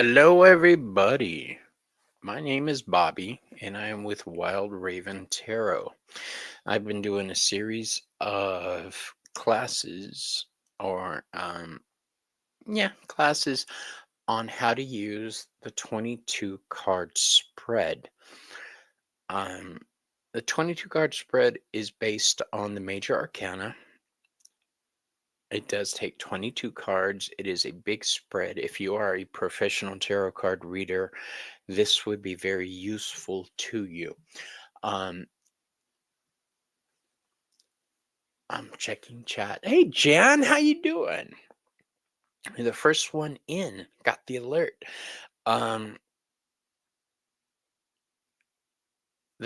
Hello, everybody. My name is Bobby, and I am with Wild Raven Tarot. I've been doing a series of classes, or classes on how to use the 22 card spread. The 22 card spread is based on the major arcana. It does take 22 cards. It is a big spread. If you are a professional tarot card reader, this would be very useful to you. I'm checking chat. Hey, Jan, how you doing? You're the first one in. Got the alert. The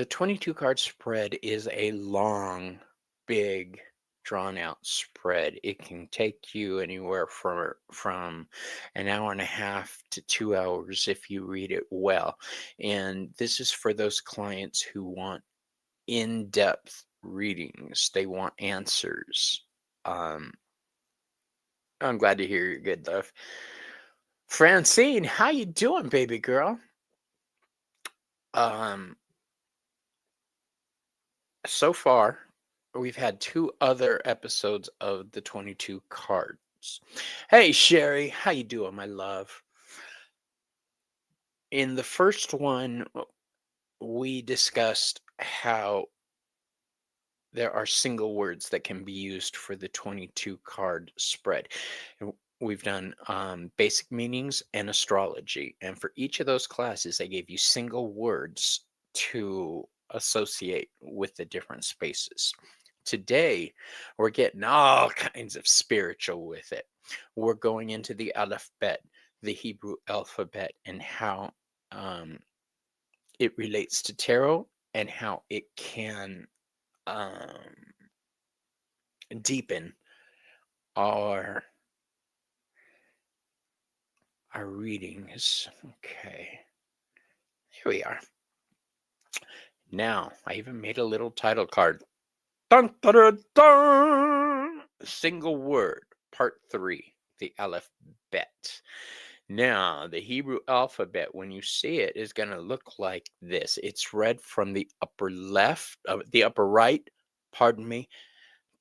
22 card spread is a long, big, drawn out spread. It can take you anywhere from an hour and a half to 2 hours if you read it well. And this is for those clients who want in-depth readings. They want answers. I'm glad to hear you're good, love. Francine, how you doing, baby girl? So far, we've had 2 other episodes of the 22 cards. Hey, Sherry, how you doing, my love? In the first one, we discussed how there are single words that can be used for the 22 card spread. We've done basic meanings and astrology. And for each of those classes, I gave you single words to associate with the different spaces. Today, we're getting all kinds of spiritual with it. We're going into the Aleph-Bet, the Hebrew alphabet, and how it relates to tarot and how it can deepen our readings. Okay, here we are. Now, I even made a little title card. Dun, dun, dun, dun! Single word, part 3, the Aleph-Bet. Now, the Hebrew alphabet, when you see it, is going to look like this. It's read from the upper left, the upper right, pardon me,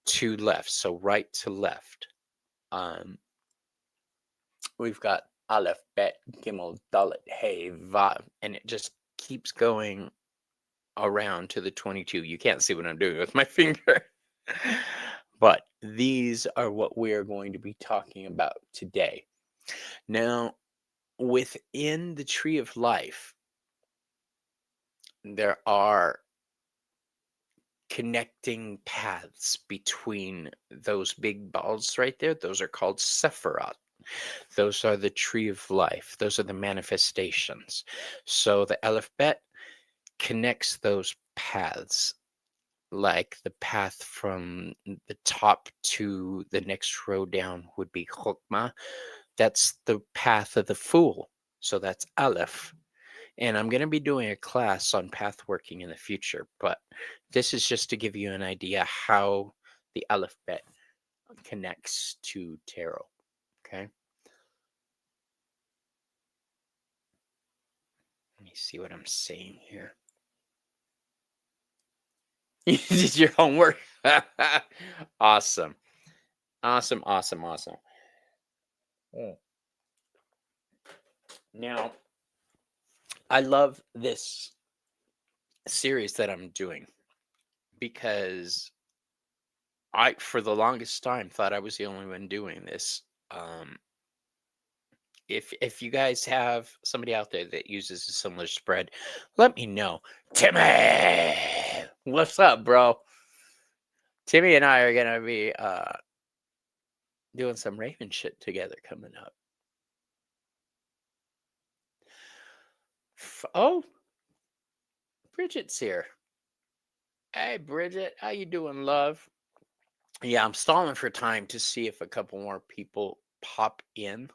to left. So right to left. We've got Aleph, Bet, Gimel, Dalet, Hey, Vav, and it just keeps going around to the 22. You can't see what I'm doing with my finger. But these are what we are going to be talking about today. Now, within the tree of life, there are connecting paths between those big balls right there. Those are called Sephiroth. Those are the tree of life. Those are the manifestations. So the Aleph-Bet connects those paths, like the path from the top to the next row down would be Chokmah. That's the path of the fool. So that's Aleph. And I'm going to be doing a class on path working in the future, but this is just to give you an idea how the Aleph-Bet connects to tarot. Okay. Let me see what I'm saying here. You did your homework. Awesome. Awesome. Now, I love this series that I'm doing because I, for the longest time, thought I was the only one doing this. If you guys have somebody out there that uses a similar spread, let me know. Timmy, what's up, bro? Timmy and I are gonna be doing some Raven shit together coming up. Oh, Bridget's here. Hey, Bridget, how you doing, love? Yeah, I'm stalling for time to see if a couple more people pop in.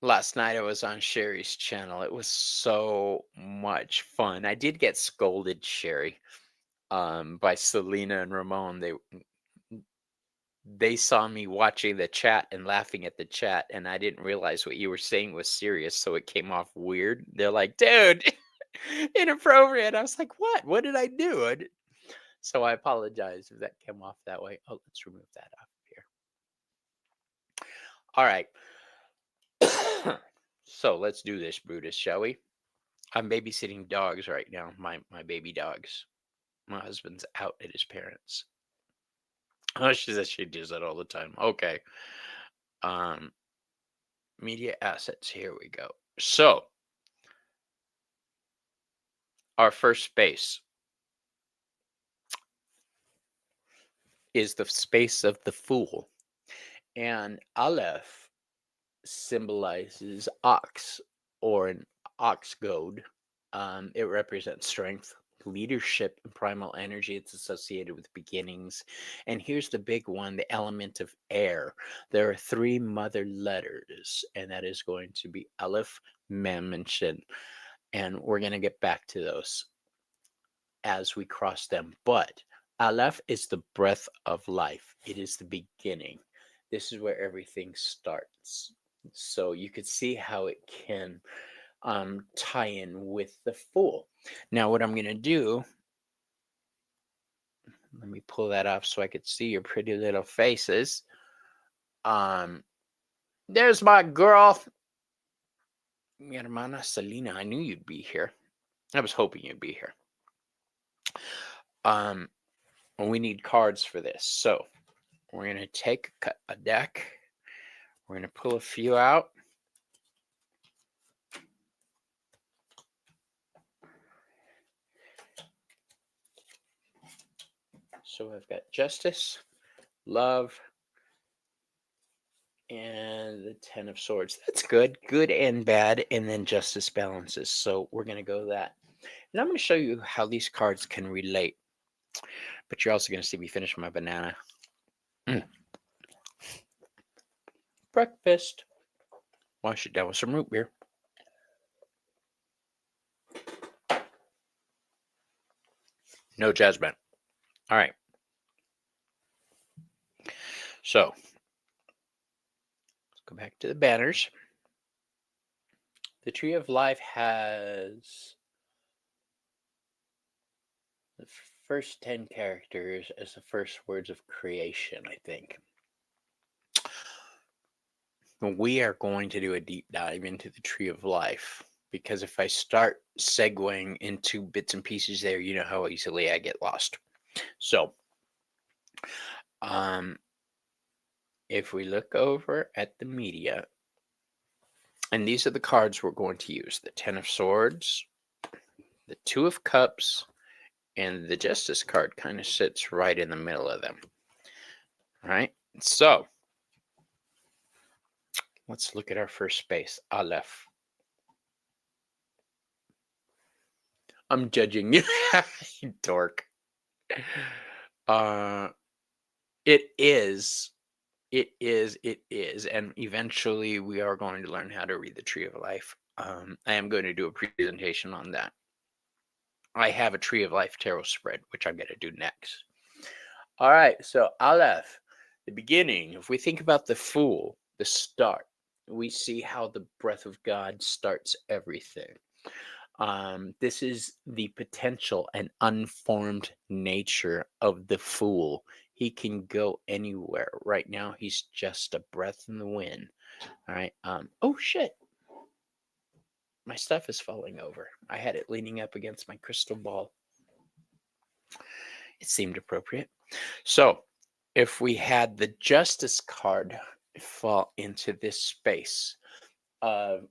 Last night I was on Sherry's channel. It was so much fun. I did get scolded, Sherry, by Selena and Ramon. they saw me watching the chat and laughing at the chat, and I didn't realize what you were saying was serious, so it came off weird. They're like, dude, inappropriate. I was like, what? What did I do? So I apologize if that came off that way. Oh, let's remove that off here. All right. So let's do this, Brutus, shall we? I'm babysitting dogs right now, my baby dogs. My husband's out at his parents'. Oh, she says she does that all the time. Okay. Media assets. Here we go. So, our first space is the space of the Fool. And Aleph symbolizes ox, or an ox goad. It represents strength, leadership, and primal energy. It's associated with beginnings. And here's the big one, the element of air. There are 3 mother letters, and that is going to be Aleph, Mem, and Shin. And we're going to get back to those as we cross them. But Aleph is the breath of life. It is the beginning. This is where everything starts. So you could see how it can tie in with the Fool. Now what I'm going to do, let me pull that up so I could see your pretty little faces. There's my girl, mi hermana Selena. I knew you'd be here. I was hoping you'd be here. We need cards for this. So we're going to take a deck. We're going to pull a few out. So I've got Justice, Love, and the 10 of Swords. That's good. Good and bad. And then Justice balances. So we're going to go that. And I'm going to show you how these cards can relate. But you're also going to see me finish my banana. Breakfast. Wash it down with some root beer. No judgment. All right. So, let's go back to the banners. The Tree of Life has the first 10 characters as the first words of creation, I think. We are going to do a deep dive into the Tree of Life, because if I start segueing into bits and pieces there, you know how easily I get lost. So, if we look over at the media, and these are the cards we're going to use: the 10 of Swords, the 2 of Cups, and the Justice card kind of sits right in the middle of them. All right, so let's look at our first space, Aleph. I'm judging you, you dork. It is, and eventually we are going to learn how to read the Tree of Life. I am going to do a presentation on that. I have a Tree of Life tarot spread, which I'm going to do next. All right, so Aleph, the beginning. If we think about the Fool, the start, we see how the breath of God starts everything. This is the potential and unformed nature of the Fool. He can go anywhere. Right now, he's just a breath in the wind. All right. Oh, shit. My stuff is falling over. I had it leaning up against my crystal ball. It seemed appropriate. So, if we had the Justice card fall into this space, hold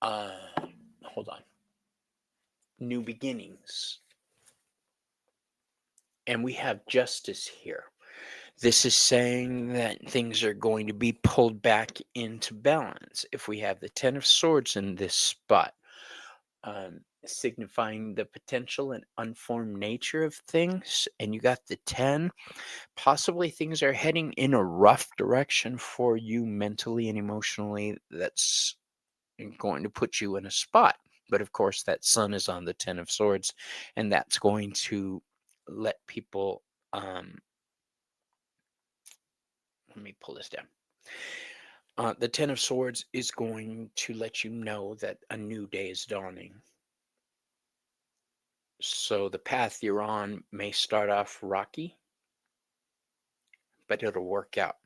on. New beginnings. And we have Justice here. This is saying that things are going to be pulled back into balance. If we have the 10 of Swords in this spot, signifying the potential and unformed nature of things, and you got the 10, possibly things are heading in a rough direction for you mentally and emotionally. That's going to put you in a spot. But of course, that sun is on the 10 of Swords, and that's going to let people Let me pull this down. The Ten of Swords is going to let you know that a new day is dawning. So the path you're on may start off rocky, but it'll work out.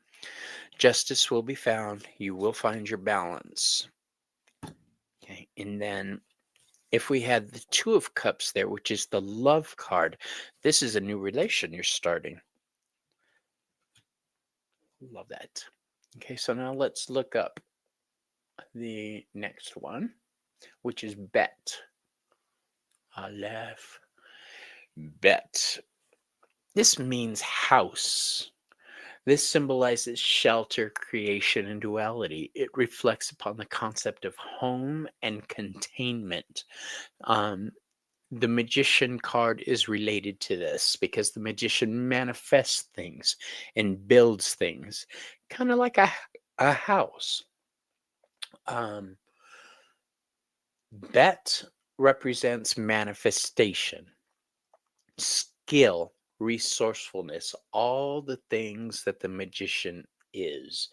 Justice will be found. You will find your balance. Okay, and then if we had the Two of Cups there, which is the love card, this is a new relation you're starting. Love that. Okay, so now let's look up the next one, which is Bet. Aleph-Bet. This means house. This symbolizes shelter, creation, and duality. It reflects upon the concept of home and containment. The Magician card is related to this because the Magician manifests things and builds things, kind of like a house. Bet represents manifestation, skill, resourcefulness, all the things that the Magician is.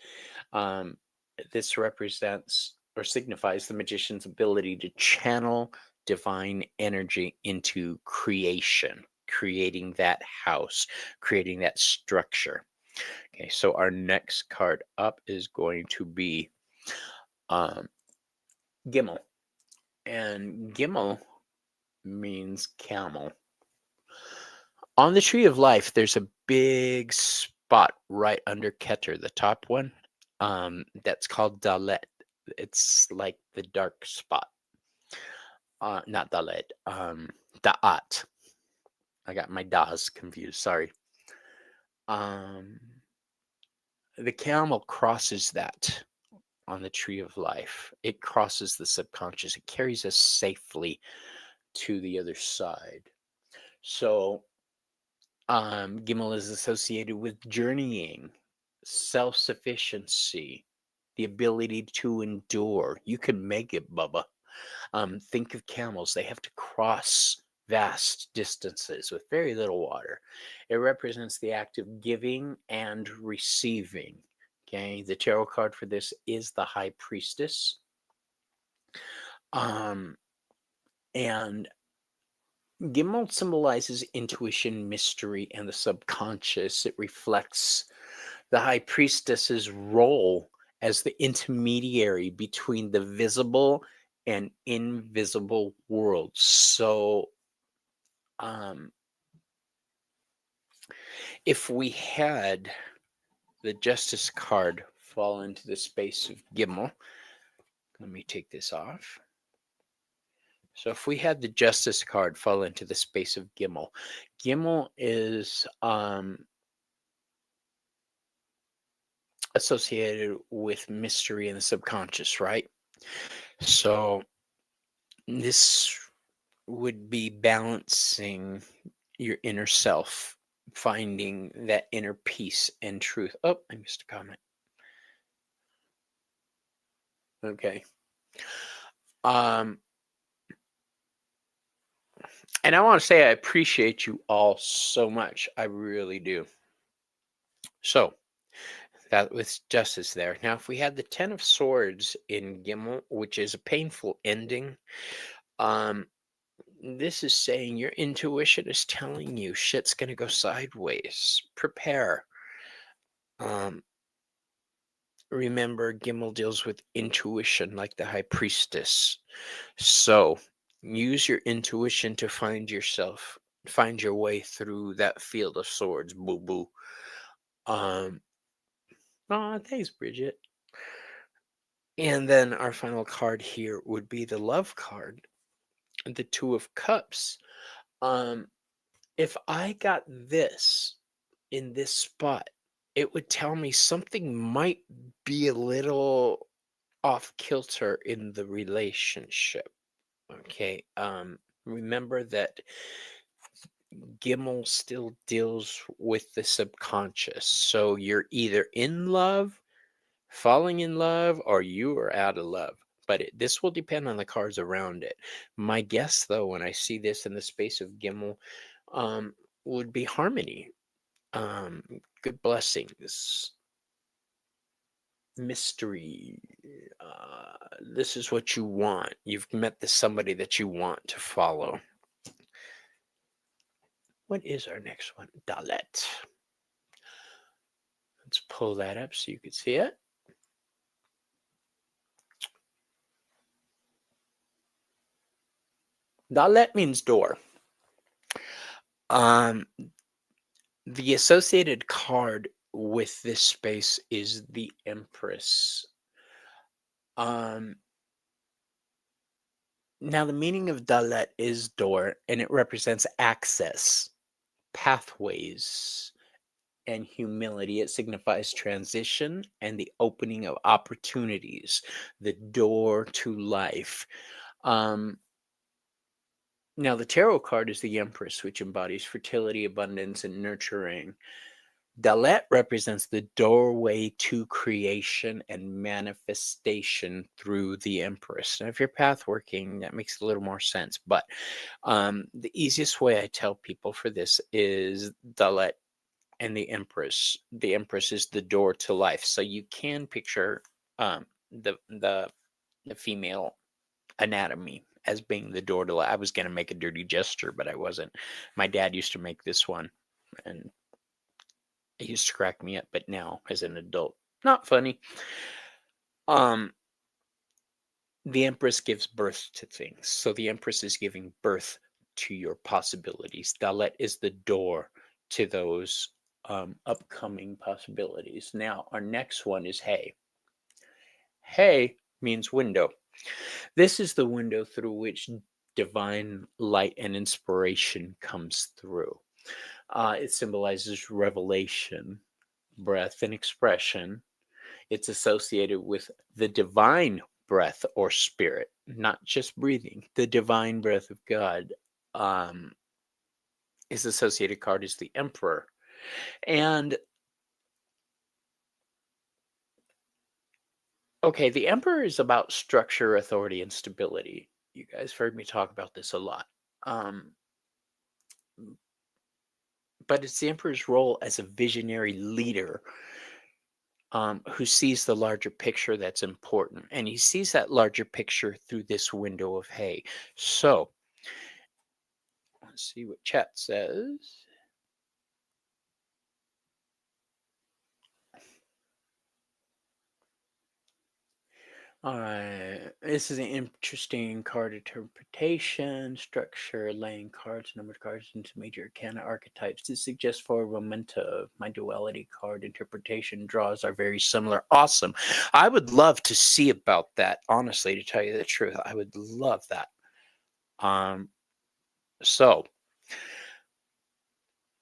This represents or signifies the Magician's ability to channel divine energy into creation, creating that house, creating that structure. Okay, so our next card up is going to be Gimel. And Gimel means camel. On the Tree of Life, there's a big spot right under Keter, the top one. That's called Dalet. It's like the dark spot. Not Dalet. Da'at. I got my Das confused. Sorry. The camel crosses that on the Tree of Life. It crosses the subconscious. It carries us safely to the other side. So Gimel is associated with journeying, self-sufficiency, the ability to endure. You can make it, Bubba. Think of camels. They have to cross vast distances with very little water. It represents the act of giving and receiving. Okay, the tarot card for this is the High Priestess. And Gimel symbolizes intuition, mystery, and the subconscious. It reflects the High Priestess's role as the intermediary between the visible and invisible worlds. So, if we had the Justice card fall into the space of Gimel, let me take this off. So if we had the Justice card fall into the space of Gimel, Gimel is associated with mystery and the subconscious, right? So this would be balancing your inner self, finding that inner peace and truth. Oh, I missed a comment. Okay. And I want to say I appreciate you all so much. I really do. So that was Justice there. Now, if we had the Ten of Swords in Gimel, which is a painful ending, this is saying your intuition is telling you shit's going to go sideways. Prepare. Remember, Gimel deals with intuition like the High Priestess. So use your intuition to find yourself, find your way through that field of swords. Boo boo. Thanks, Bridget. And then our final card here would be the Love card, the Two of Cups. If I got this in this spot, it would tell me something might be a little off kilter in the relationship. Okay. Remember that Gimel still deals with the subconscious. So you're either in love, falling in love, or you are out of love. But this will depend on the cards around it. My guess, though, when I see this in the space of Gimel, would be harmony. Good blessings. mystery. This is what you want. You've met somebody that you want to follow. What is our next one? Dalet. Let's pull that up so you can see it. Dalet means door. The associated card with this space is the Empress. Now, the meaning of Dalet is door, and it represents access, pathways, and humility. It signifies transition and the opening of opportunities, the door to life. Now, the tarot card is the Empress, which embodies fertility, abundance, and nurturing. Dalet represents the doorway to creation and manifestation through the Empress. Now, if you're path working, that makes a little more sense. But the easiest way I tell people for this is Dalet and the Empress. The Empress is the door to life. So you can picture the female anatomy as being the door to life. I was going to make a dirty gesture, but I wasn't. My dad used to make this one, and it used to crack me up, but now as an adult, not funny. The Empress gives birth to things. So the Empress is giving birth to your possibilities. Dalet is the door to those upcoming possibilities. Now, our next one is Hey. Hey means window. This is the window through which divine light and inspiration comes through. It symbolizes revelation, breath, and expression. It's associated with the divine breath or spirit, not just breathing. The divine breath of God. His associated card is the Emperor. And okay, the Emperor is about structure, authority, and stability. You guys have heard me talk about this a lot. But it's the Emperor's role as a visionary leader who sees the larger picture that's important. And he sees that larger picture through this window of Hey. So, let's see what chat says. This is an interesting card interpretation, structure, laying cards, numbered cards into major arcana archetypes. This suggests for momentum. My duality card interpretation draws are very similar. Awesome. I would love to see about that, honestly, to tell you the truth. I would love that. So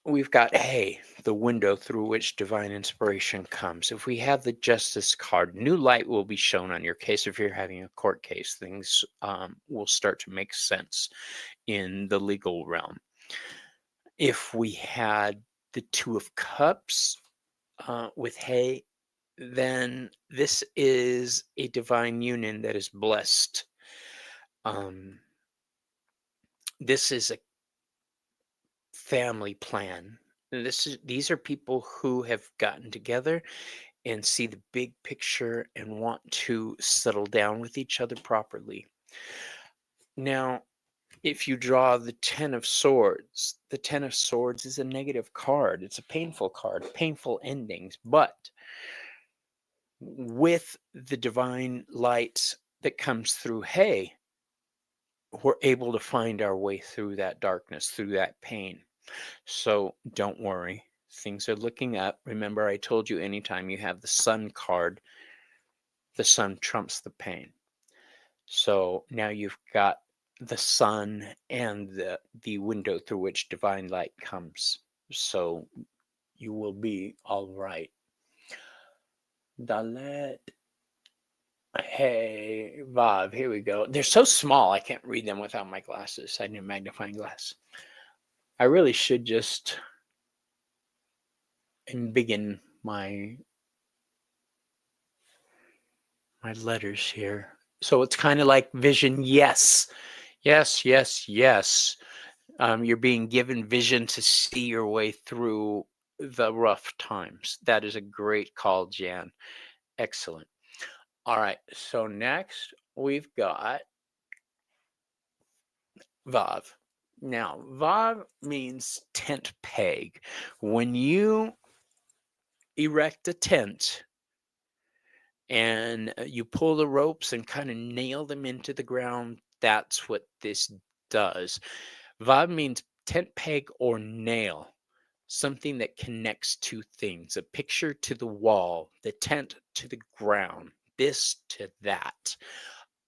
we've got Hey, the window through which divine inspiration comes. If we have the Justice card, new light will be shown on your case. If you're having a court case, things will start to make sense in the legal realm. If we had the Two of Cups with Hey, then this is a divine union that is blessed. This is a family plan. These are people who have gotten together and see the big picture and want to settle down with each other properly. Now, if you draw the Ten of Swords, the Ten of Swords is a negative card. It's a painful card, painful endings. But with the divine light that comes through Hey, we're able to find our way through that darkness, through that pain. So don't worry, things are looking up. Remember, I told you anytime you have the Sun card, the sun trumps the pain. So now you've got the sun and the window through which divine light comes. So you will be all right. Dalet. Hey, Vav, here we go. They're so small, I can't read them without my glasses. I need a magnifying glass. I really should just begin my letters here. So it's kind of like vision. Yes, yes, yes, yes. You're being given vision to see your way through the rough times. That is a great call, Jan. Excellent. All right. So next we've got Vav. Now, Vav means tent peg. When you erect a tent and you pull the ropes and kind of nail them into the ground, that's what this does. Vav means tent peg or nail, something that connects two things, a picture to the wall, the tent to the ground, this to that.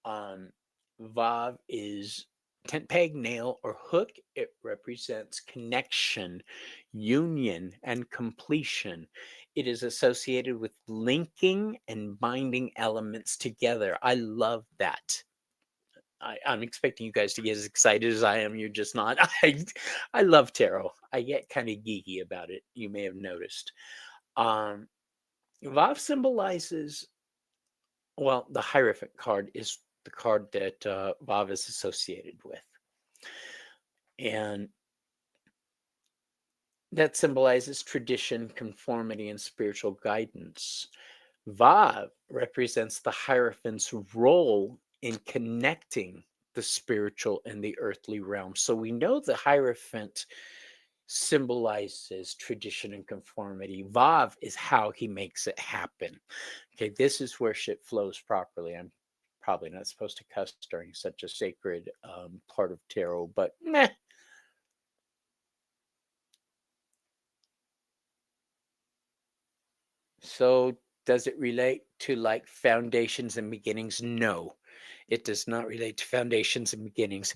Vav is tent peg, nail, or hook. It represents connection, union, and completion. It is associated with linking and binding elements together. I love that. I'm expecting you guys to get as excited as I am. You're just not. I love tarot. I get kind of geeky about it. You may have noticed. Vav symbolizes, well, the Hierophant card is the card that Vav is associated with. And that symbolizes tradition, conformity, and spiritual guidance. Vav represents the Hierophant's role in connecting the spiritual and the earthly realm. So we know the Hierophant symbolizes tradition and conformity. Vav is how he makes it happen. Okay, this is where shit flows properly. I'm probably not supposed to cuss during such a sacred part of tarot, but meh. So does it relate to like foundations and beginnings? No, it does not relate to foundations and beginnings.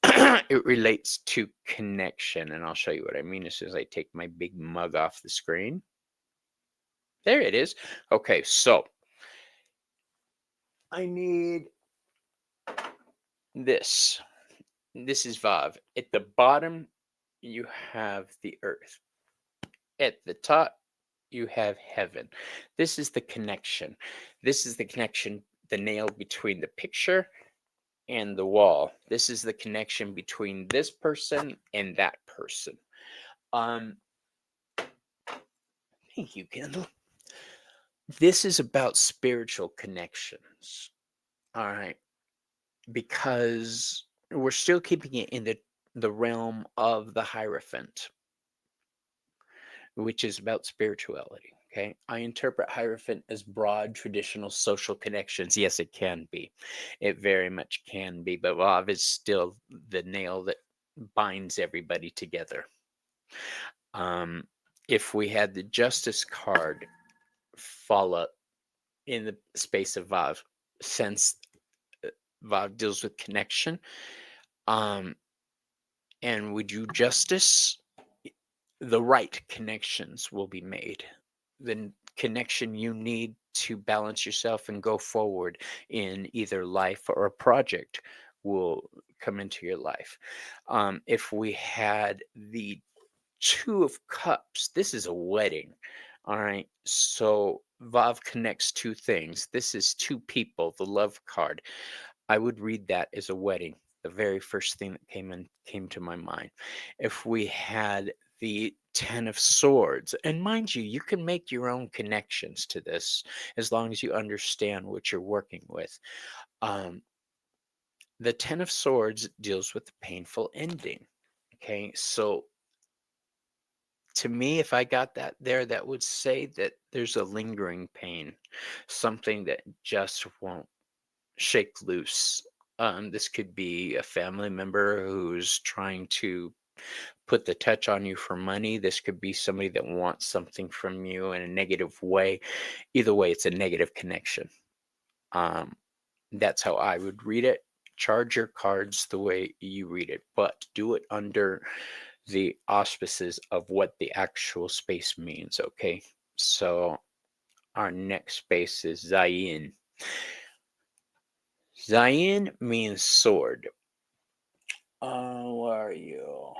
It relates to connection. And I'll show you what I mean as soon as I take my big mug off the screen. There it is. Okay, so I need this. This is Vav. At the bottom, you have the earth. At the top, you have heaven. This is the connection. This is the connection, the nail between the picture and the wall. This is the connection between this person and that person. Thank you, Kendall. This is about spiritual connections. All right. Because we're still keeping it in the realm of the Hierophant, which is about spirituality. Okay. I interpret Hierophant as broad, traditional social connections. Yes, it can be. It very much can be. But Vav is still the nail that binds everybody together. If we had the Justice card fall up in the space of Vav, since Vav deals with connection, and we do justice, the right connections will be made. The connection you need to balance yourself and go forward in either life or a project will come into your life. If we had the Two of Cups, this is a wedding. All right. So Vav connects two things. This is two people, the love card. I would read that as a wedding. The very first thing that came to my mind. If we had the Ten of Swords, and mind you, you can make your own connections to this as long as you understand what you're working with. The Ten of Swords deals with the painful ending. Okay, so to me, if I got that there, that would say that there's a lingering pain, something that just won't shake loose. This could be a family member who's trying to put the touch on you for money. This could be somebody that wants something from you in a negative way. Either way, it's a negative connection. That's how I would read it. Charge your cards the way you read it, but do it under the auspices of what the actual space means, okay? So our next space is Zayin. Zayin means sword. Where are you?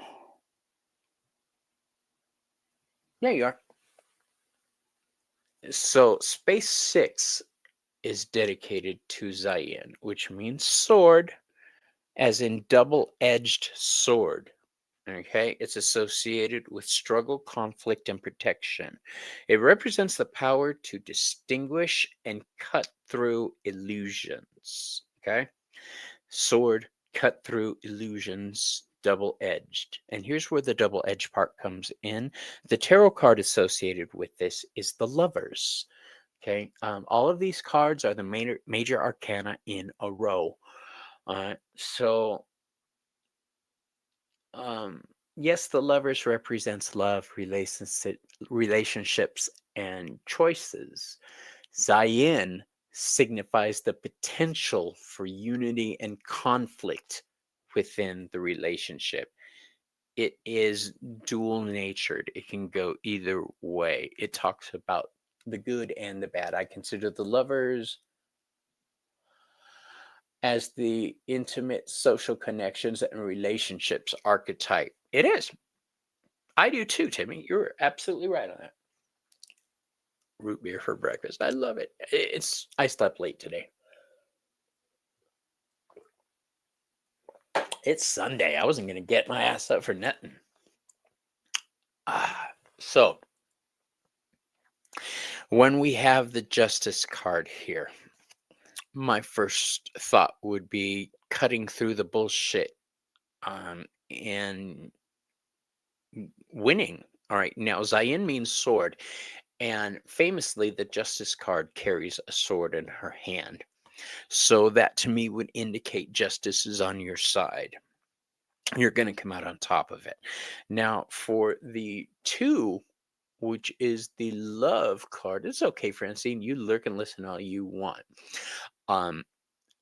There you are. So space 6 is dedicated to Zayin, which means sword, as in double-edged sword. Okay, it's associated with struggle, conflict, and protection. It represents the power to distinguish and cut through illusions. Okay, sword, cut through illusions, double-edged. And here's where the double-edged part comes in. The tarot card associated with this is the Lovers. Okay, all of these cards are the major arcana in a row. So yes, the Lovers represents love, relationships, and choices. Zayin signifies the potential for unity and conflict within the relationship. It is dual natured. It can go either way. It talks about the good and the bad. I consider the Lovers as the intimate social connections and relationships archetype. It is. I do too, Timmy. You're absolutely right on that. Root beer for breakfast. I love it. I slept late today. It's Sunday. I wasn't going to get my ass up for nothing. So, when we have the Justice card here, my first thought would be cutting through the bullshit and winning. All right. Now, Zayin means sword. And famously, the Justice card carries a sword in her hand. So that to me would indicate justice is on your side. You're going to come out on top of it. Now, for the 2, which is the Love card, it's okay, Francine. You lurk and listen all you want.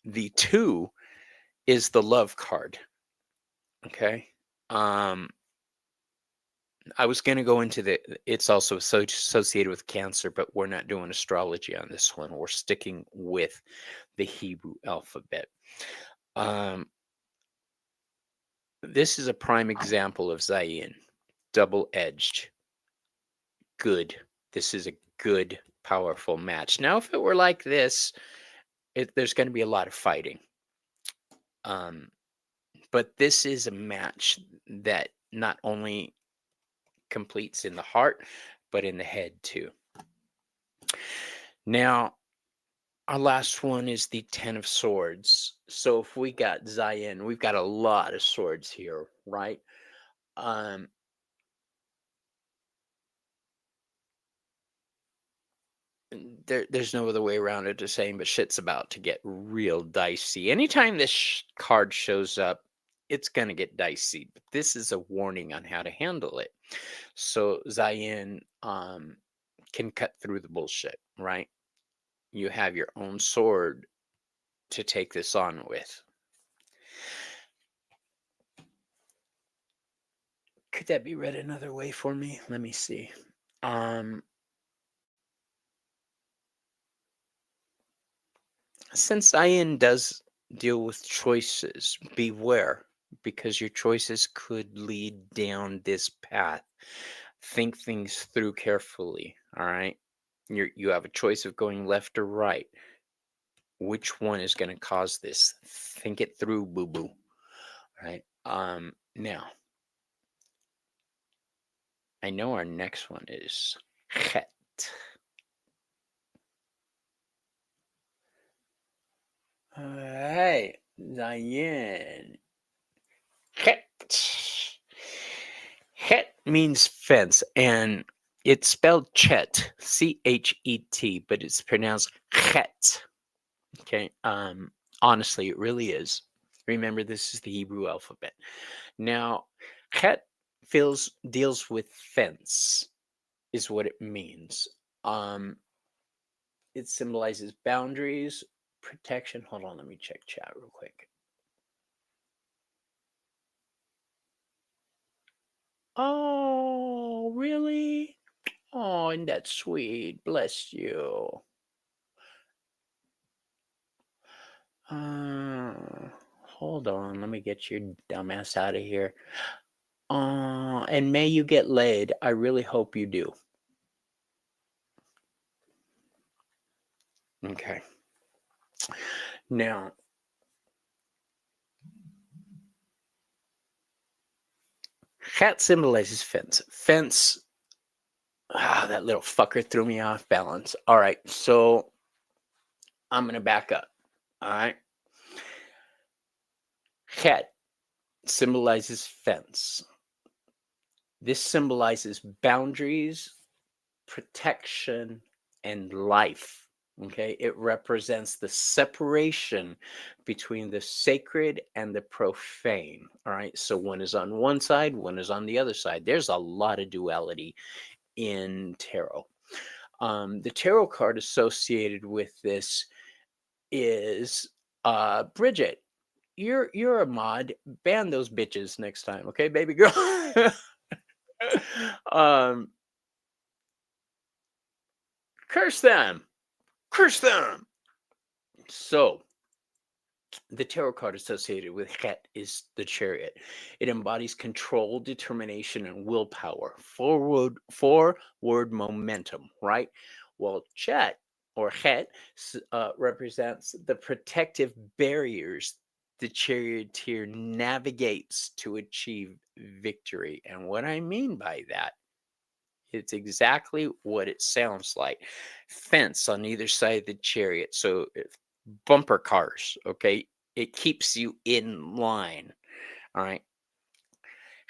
The 2 is the Love card. Okay. I was going to go into it's also associated with Cancer, but we're not doing astrology on this one. We're sticking with the Hebrew alphabet. This is a prime example of Zayin, double-edged, good. This is a good, powerful match. Now, if it were like this, there's going to be a lot of fighting. But this is a match that not only completes in the heart, but in the head too. Now, our last one is the 10 of Swords. So if we got Zayin, we've got a lot of swords here, right? There's no other way around it to saying, but shit's about to get real dicey. Anytime this card shows up, it's going to get dicey. But this is a warning on how to handle it. So Zayin can cut through the bullshit, right? You have your own sword to take this on with. Could that be read another way for me? Let me see. Since Zayin does deal with choices, beware, because your choices could lead down this path. Think things through carefully, all right? You have a choice of going left or right. Which one is going to cause this? Think it through, boo-boo. Right? Now, I know our next one is Het. All right, Zayin. Het. Het means fence, and it's spelled Chet, C-H-E-T, but it's pronounced Het. Okay, honestly, it really is. Remember, this is the Hebrew alphabet. Now, Het deals with fence, is what it means. It symbolizes boundaries, protection. Hold on, let me check chat real quick. Oh, really? Oh, and that's sweet. Bless you. Hold on. Let me get your dumbass out of here. And may you get laid. I really hope you do. Okay. Now, Chet symbolizes fence. Fence, that little fucker threw me off balance. All right, so I'm going to back up. All right. Chet symbolizes fence. This symbolizes boundaries, protection, and life. Okay, it represents the separation between the sacred and the profane. All right, so one is on one side, one is on the other side. There's a lot of duality in tarot. The tarot card associated with this is Bridget. You're a mod. Ban those bitches next time, okay, baby girl. um, curse them. Curse them. So, the tarot card associated with Het is the Chariot. It embodies control, determination, and willpower. Forward momentum, right? Well, Chet or Het represents the protective barriers the charioteer navigates to achieve victory. And what I mean by that, it's exactly what it sounds like. Fence on either side of the chariot. So bumper cars, okay? It keeps you in line, all right?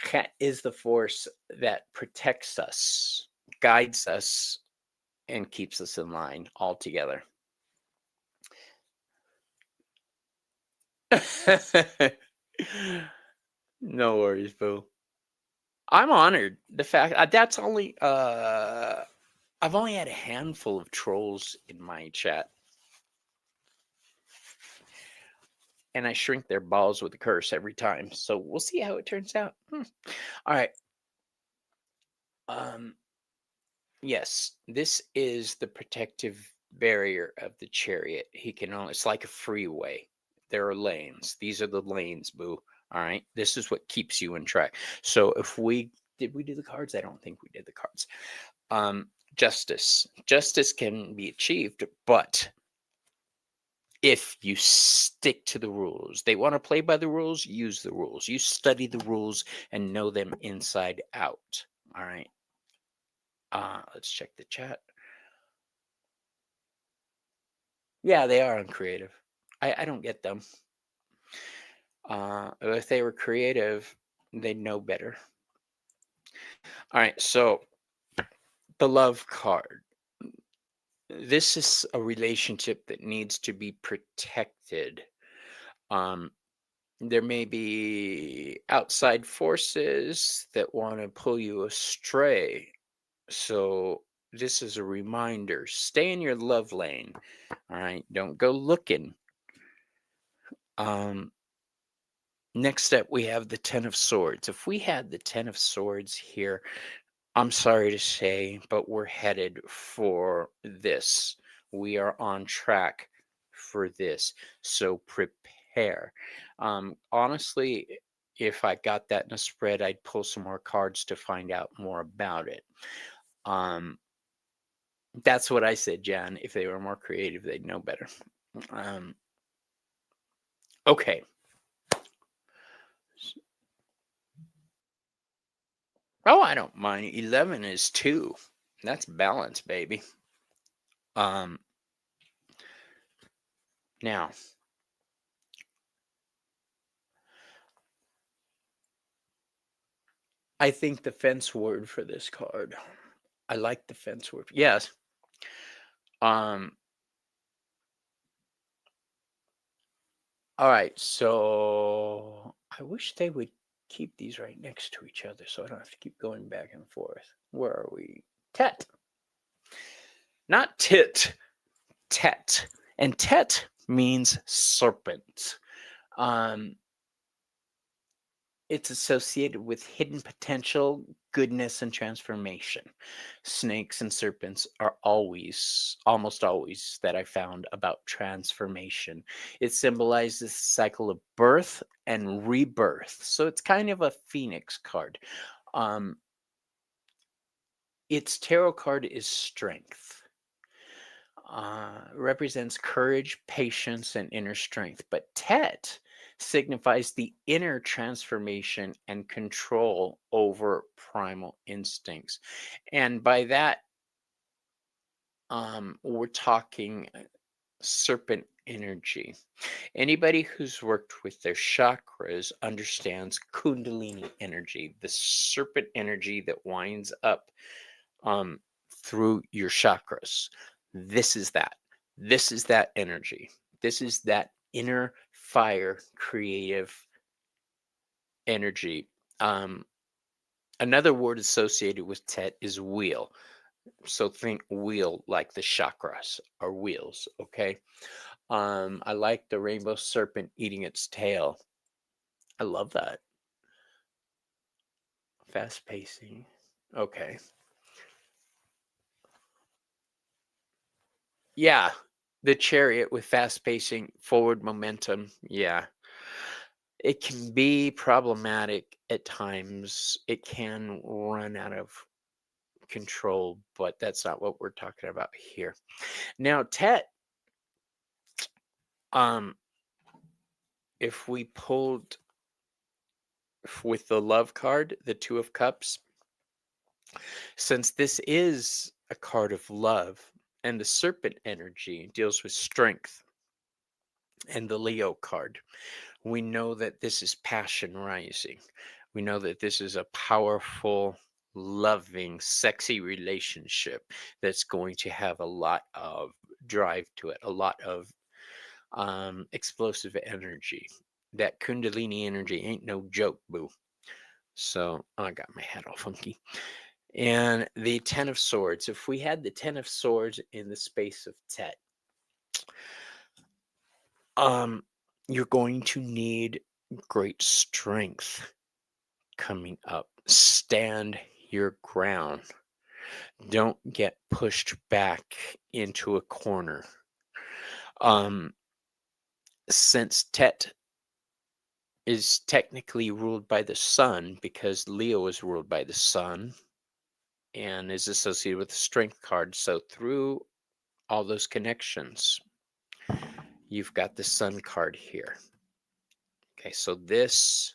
Chet is the force that protects us, guides us, and keeps us in line altogether. No worries, boo. I'm honored. The fact that's only I've only had a handful of trolls in my chat. And I shrink their balls with a curse every time. So we'll see how it turns out. All right. Yes, this is the protective barrier of the chariot. He can only, it's like a freeway. There are lanes. These are the lanes, boo. All right. This is what keeps you in track. So if did we do the cards? I don't think we did the cards. Justice. Justice can be achieved, but if you stick to the rules, they want to play by the rules, use the rules. You study the rules and know them inside out. All right. Let's check the chat. Yeah, they are uncreative. I don't get them. If they were creative, they'd know better. All right, so the love card. This is a relationship that needs to be protected. There may be outside forces that want to pull you astray. So this is a reminder. Stay in your love lane. All right. Don't go looking. Next up, we have the Ten of Swords. If we had the Ten of Swords here, I'm sorry to say, but we're headed for this. We are on track for this. So prepare. Honestly, if I got that in a spread, I'd pull some more cards to find out more about it. That's what I said, Jan. If they were more creative, they'd know better. Okay. Oh, I don't mind. 11 is 2. That's balance, baby. Now, I think the fence word for this card. I like the fence word. Yes. All right. So I wish they would keep these right next to each other so I don't have to keep going back and forth. Where are we? Tet. Not tit. Tet. And tet means serpent. It's associated with hidden potential, goodness, and transformation. Snakes and serpents are almost always that I found about transformation. It symbolizes the cycle of birth and rebirth. So it's kind of a phoenix card. Its tarot card is strength. Represents courage, patience, and inner strength. But Tet signifies the inner transformation and control over primal instincts. And by that, we're talking serpent energy. Anybody who's worked with their chakras understands Kundalini energy, the serpent energy that winds up um, through your chakras. This is that. This is that energy. This is that inner fire, creative energy. Another word associated with Tet is wheel. So think wheel like the chakras are wheels, okay? I like the rainbow serpent eating its tail. I love that. Fast pacing. Okay. Yeah. The chariot with fast pacing, forward momentum. Yeah. It can be problematic at times. It can run out of control, but that's not what we're talking about here. Now, Tet, um, if we pulled with the love card, the Two of Cups, since this is a card of love and the serpent energy deals with strength and the Leo card, we know that this is passion rising. We know that this is a powerful, loving, sexy relationship that's going to have a lot of drive to it, a lot of explosive energy. That Kundalini energy ain't no joke, boo. So I got my head all funky. And the Ten of Swords. If we had the Ten of Swords in the space of Tet, you're going to need great strength coming up. Stand your ground. Don't get pushed back into a corner. Since Tet is technically ruled by the sun, because Leo is ruled by the sun and is associated with the strength card. So through all those connections, you've got the sun card here. Okay, so this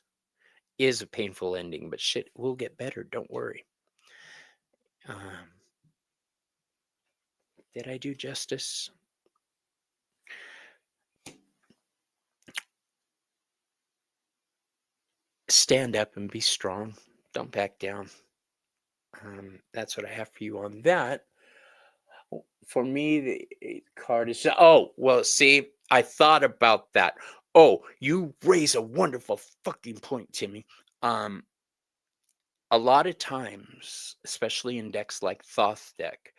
is a painful ending, but shit will get better. Don't worry. Did I do justice? Stand up and be strong. Don't back down. That's what I have for you on that. For me, the card is, oh, well, see, I thought about that. Oh, you raise a wonderful fucking point, Timmy. A lot of times, especially in decks like Thoth deck,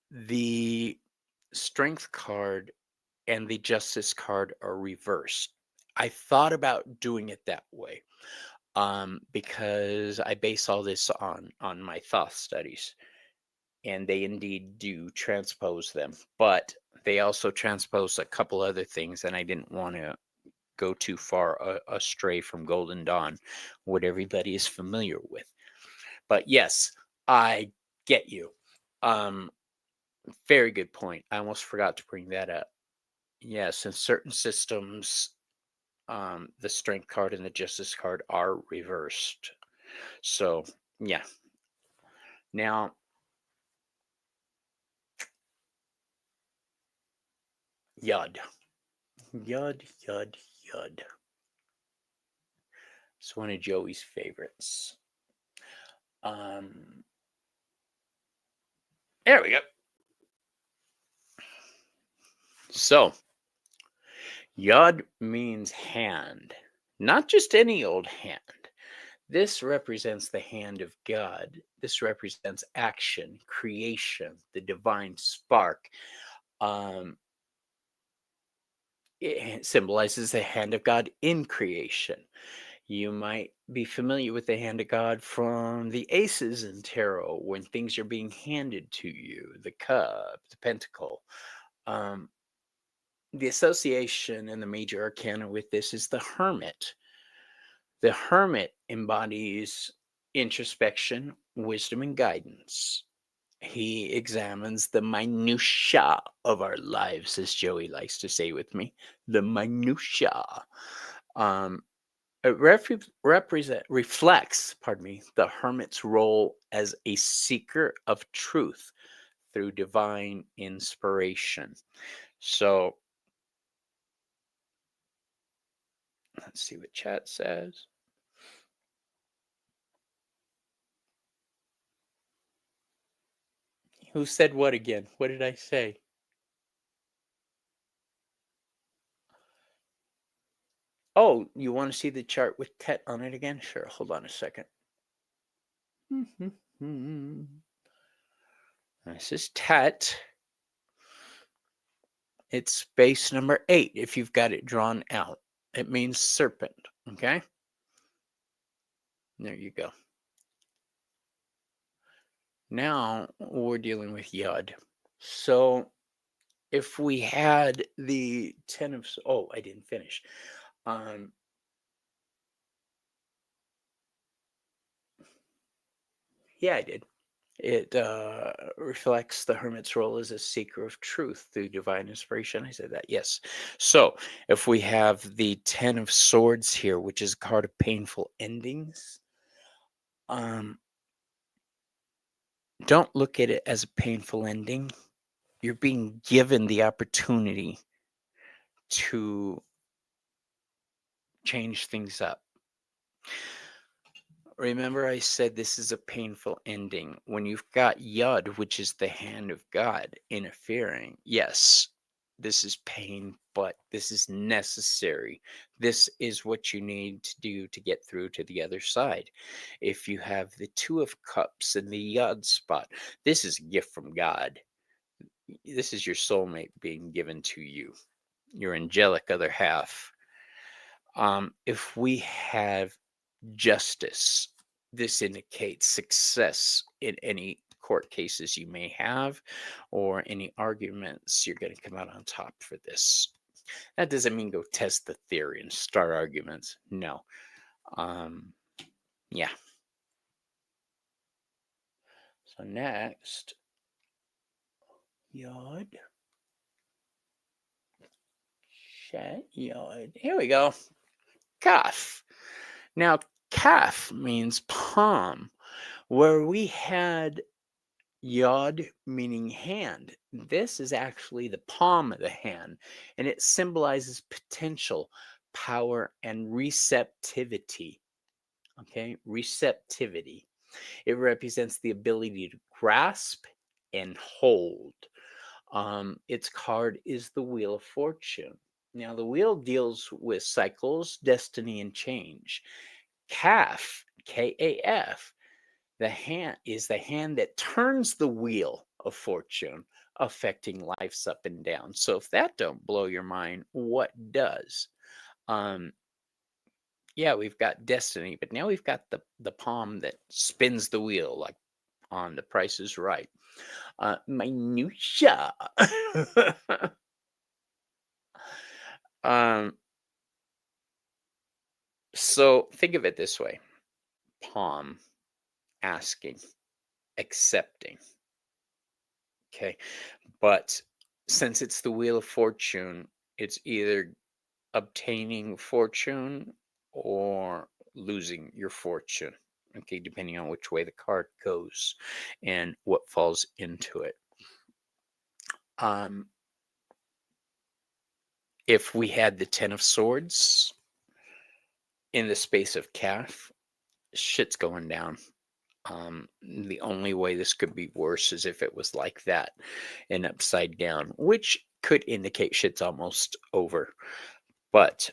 the strength card and the justice card are reversed. I thought about doing it that way because I base all this on my Thoth studies, and they indeed do transpose them, but they also transpose a couple other things, and I didn't want to go too far astray from Golden Dawn, what everybody is familiar with. But yes, I get you. Very good point. I almost forgot to bring that up. Yes, in certain systems, the strength card and the justice card are reversed. So, yeah. Now, Yud. Yud, Yud, Yud. It's one of Joey's favorites. There we go. So, Yod means hand, not just any old hand. This represents the hand of God. This represents action, creation, the divine spark. It symbolizes the hand of God in creation. You might be familiar with the hand of God from the aces in tarot when things are being handed to you, the cup, the pentacle. The association and the major arcana with this is the hermit. The hermit embodies introspection, wisdom, and guidance. He examines the minutia of our lives, as Joey likes to say with me. The minutia. Um, it reflects, pardon me, the hermit's role as a seeker of truth through divine inspiration. So let's see what chat says. Who said what again? What did I say? Oh, you want to see the chart with Tet on it again? Sure, hold on a second. This is Tet. It's base number 8 if you've got it drawn out. It means serpent, okay? There you go. Now we're dealing with Yod. So if we had the 10 of... Oh, I didn't finish. Yeah, I did. It reflects the hermit's role as a seeker of truth through divine inspiration. I said that, yes. So if we have the 10 of Swords here, which is a card of painful endings, don't look at it as a painful ending. You're being given the opportunity to change things up. Remember, I said this is a painful ending. When you've got Yud, which is the hand of God, interfering, yes, this is pain, but this is necessary. This is what you need to do to get through to the other side. If you have the Two of Cups in the Yud spot, this is a gift from God. This is your soulmate being given to you, your angelic other half. If we have Justice, this indicates success in any court cases you may have or any arguments. You're going to come out on top for this. That doesn't mean go test the theory and start arguments. No. Yeah. So next, Yod. Shet Yod. Here we go. Kaf. Now, Kaf means palm, where we had Yod meaning hand. This is actually the palm of the hand, and it symbolizes potential, power, and receptivity. Okay, receptivity. It represents the ability to grasp and hold. Its card is the Wheel of Fortune. Now, the wheel deals with cycles, destiny, and change. Kaf, K-A-F, the hand is the hand that turns the wheel of fortune, affecting life's up and down. So if that don't blow your mind, what does? Yeah, we've got destiny, but now we've got the palm that spins the wheel, like on The Price is Right. Minutia. So think of it this way: palm, asking, accepting. Okay. But since it's the Wheel of Fortune, it's either obtaining fortune or losing your fortune. Okay, depending on which way the card goes and what falls into it. If we had the 10 of Swords in the space of Calf, shit's going down. The only way this could be worse is if it was like that and upside down, which could indicate shit's almost over. But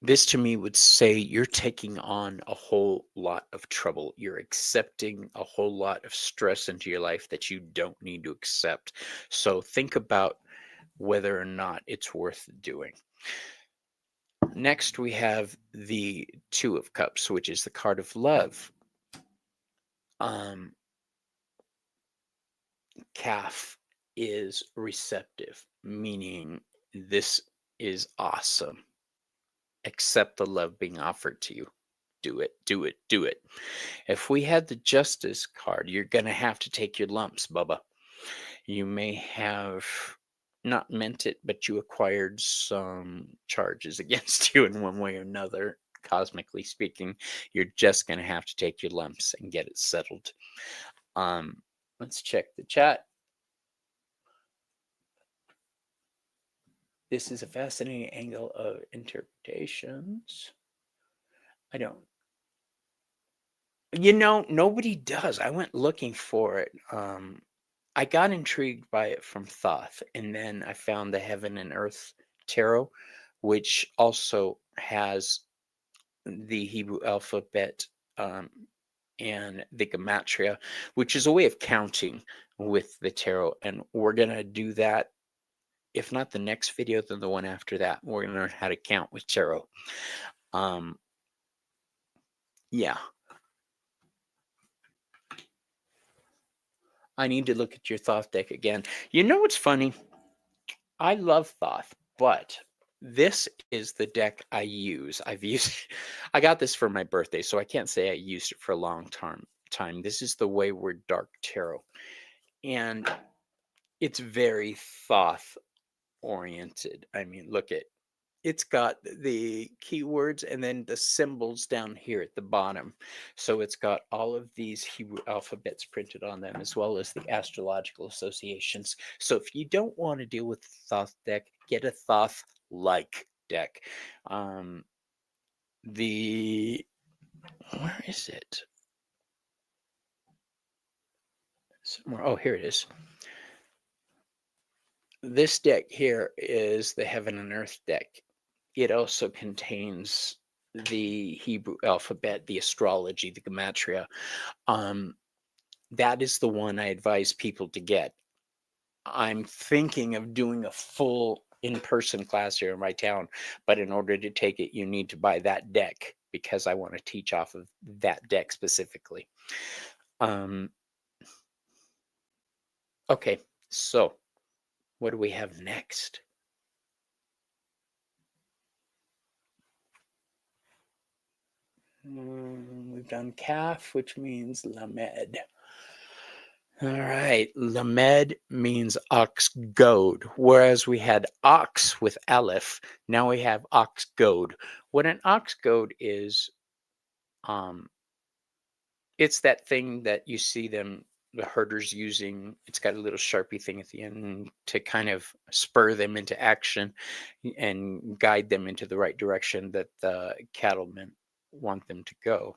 this to me would say you're taking on a whole lot of trouble. You're accepting a whole lot of stress into your life that you don't need to accept. So think about whether or not it's worth doing. Next, we have the Two of Cups, which is the card of love. Calf is receptive, meaning this is awesome. Accept the love being offered to you. do it, do it, do it. If we had the Justice card, you're going to have to take your lumps, Bubba. You may have not meant it, but you acquired some charges against you in one way or another. Cosmically speaking, you're just going to have to take your lumps and get it settled. Let's check the chat. This is a fascinating angle of interpretations. Nobody does. I went looking for it. I got intrigued by it from Thoth, and then I found the Heaven and Earth Tarot, which also has the Hebrew alphabet and the gematria, which is a way of counting with the tarot. And we're going to do that. If not the next video, then the one after that. We're going to learn how to count with tarot. Yeah. I need to look at your Thoth deck again. You know what's funny? I love Thoth, but this is the deck I use. I got this for my birthday, so I can't say I used it for a long time. This is the Wayward Dark Tarot. And it's very Thoth oriented. I mean, look at it's got the keywords and then the symbols down here at the bottom. So it's got all of these Hebrew alphabets printed on them, as well as the astrological associations. So if you don't want to deal with the Thoth deck, get a Thoth-like deck. Where is it? Somewhere. Oh, here it is. This deck here is the Heaven and Earth deck. It also contains the Hebrew alphabet, the astrology, the gematria. That is the one I advise people to get. I'm thinking of doing a full in-person class here in my town, but in order to take it, you need to buy that deck because I want to teach off of that deck specifically. Okay, so what do we have next? We've done Kaf, which means Lamed. All right, Lamed means ox goad, whereas we had ox with Aleph. Now we have ox goad. What an ox goad is, it's that thing that you see the herders using. It's got a little Sharpie thing at the end to kind of spur them into action and guide them into the right direction that the cattlemen want them to go.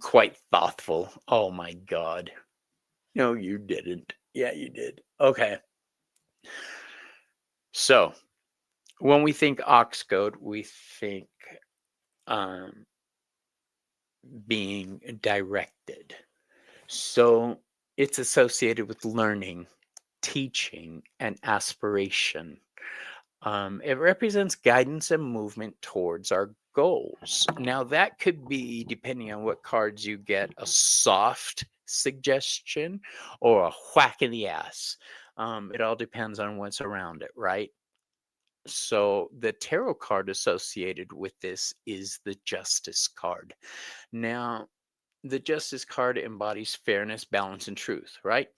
Quite thoughtful. Oh my God. No, you didn't. Yeah, you did. Okay. So when we think ox goad, we think being directed. So it's associated with learning, teaching, and aspiration. It represents guidance and movement towards our goals. Now, that could be, depending on what cards you get, a soft suggestion or a whack in the ass. It all depends on what's around it, right? So the tarot card associated with this is the Justice card. Now, the Justice card embodies fairness, balance, and truth, right?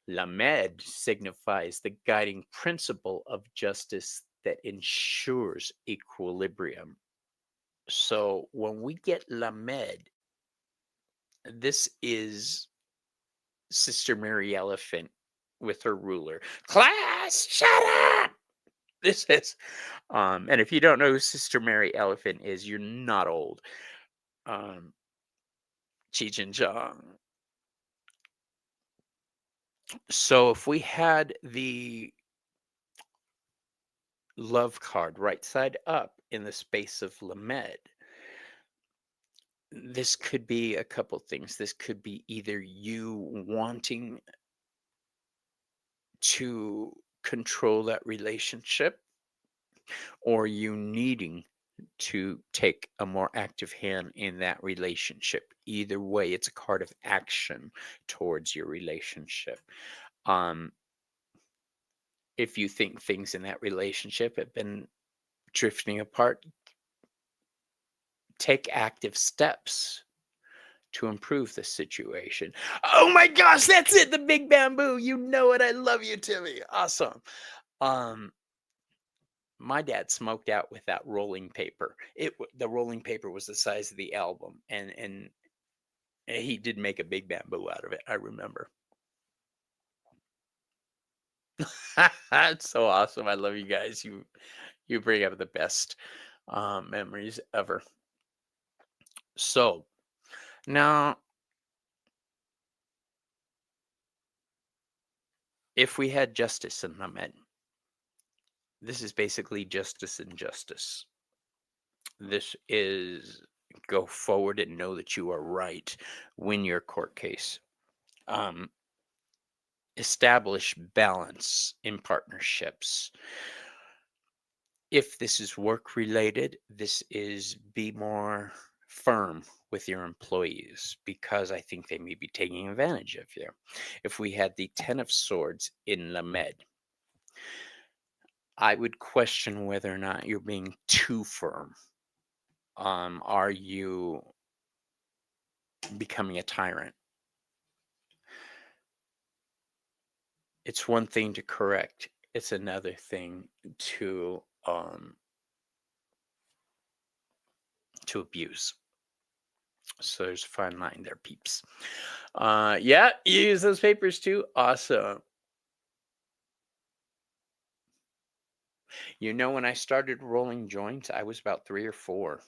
Lamed signifies the guiding principle of justice that ensures equilibrium. So when we get Lamed, this is Sister Mary Elephant with her ruler. Class, shut up! This is, and if you don't know who Sister Mary Elephant is, you're not old. Cheech and Chong. So if we had the love card right side up in the space of Lamed, this could be a couple things. This could be either you wanting to control that relationship or you needing to take a more active hand in that relationship. Either way, it's a card of action towards your relationship. If you think things in that relationship have been drifting apart, take active steps to improve the situation. Oh my gosh, that's it, the big bamboo. You know it. I love you, Timmy. Awesome. My dad smoked out with that rolling paper. The rolling paper was the size of the album, and he did make a big bamboo out of it. I remember. That's so awesome. I love you guys. You bring up the best memories ever. So now, if we had justice in the med, this is basically justice and justice. This is go forward and know that you are right. Win your court case. Establish balance in partnerships. If this is work related, this is be more firm with your employees, because I think they may be taking advantage of you. If we had the Ten of Swords in Lamed, I would question whether or not you're being too firm. Are you becoming a tyrant? It's one thing to correct. It's another thing to abuse. So there's a fine line there, peeps. Yeah, you use those papers too? Awesome. You know, when I started rolling joints, I was about 3 or 4.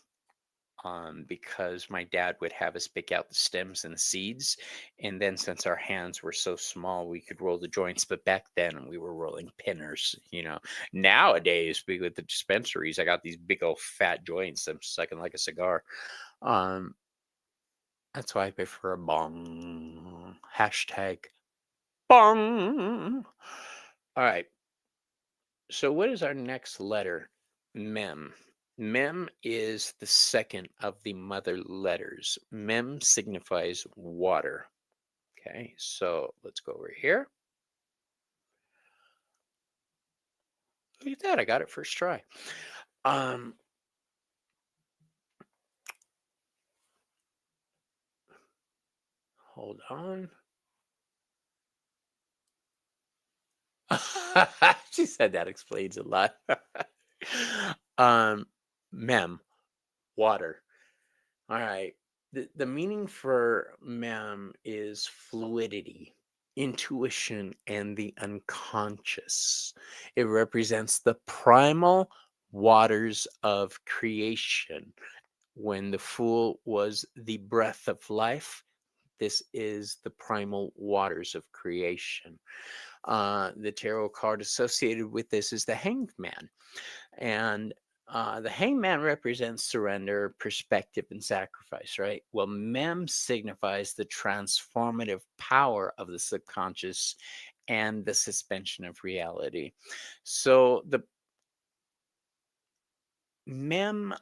Because my dad would have us pick out the stems and seeds. And then since our hands were so small, we could roll the joints. But back then we were rolling pinners, you know. Nowadays, with the dispensaries, I got these big old fat joints. I'm sucking like a cigar. That's why I prefer a bong. Hashtag bong. All right. So what is our next letter? Mem. Mem is the second of the mother letters. Mem signifies water. Okay, so let's go over here. Look at that, I got it first try. Hold on. She said that explains a lot. Mem, water. All right. The meaning for mem is fluidity, intuition, and the unconscious. It represents the primal waters of creation. When the fool was the breath of life, this is the primal waters of creation. The tarot card associated with this is the Hanged Man. And the hangman represents surrender, perspective, and sacrifice, right? Well, mem signifies the transformative power of the subconscious and the suspension of reality. So the mem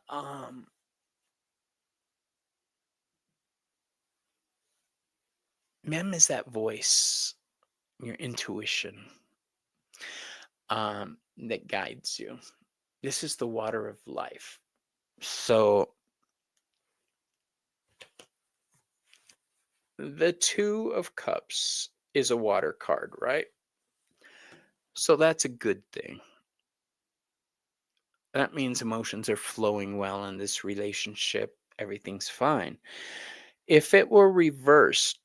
mem is that voice, your intuition, that guides you. This is the water of life. So the Two of Cups is a water card, right? So that's a good thing. That means emotions are flowing well in this relationship. Everything's fine. If it were reversed,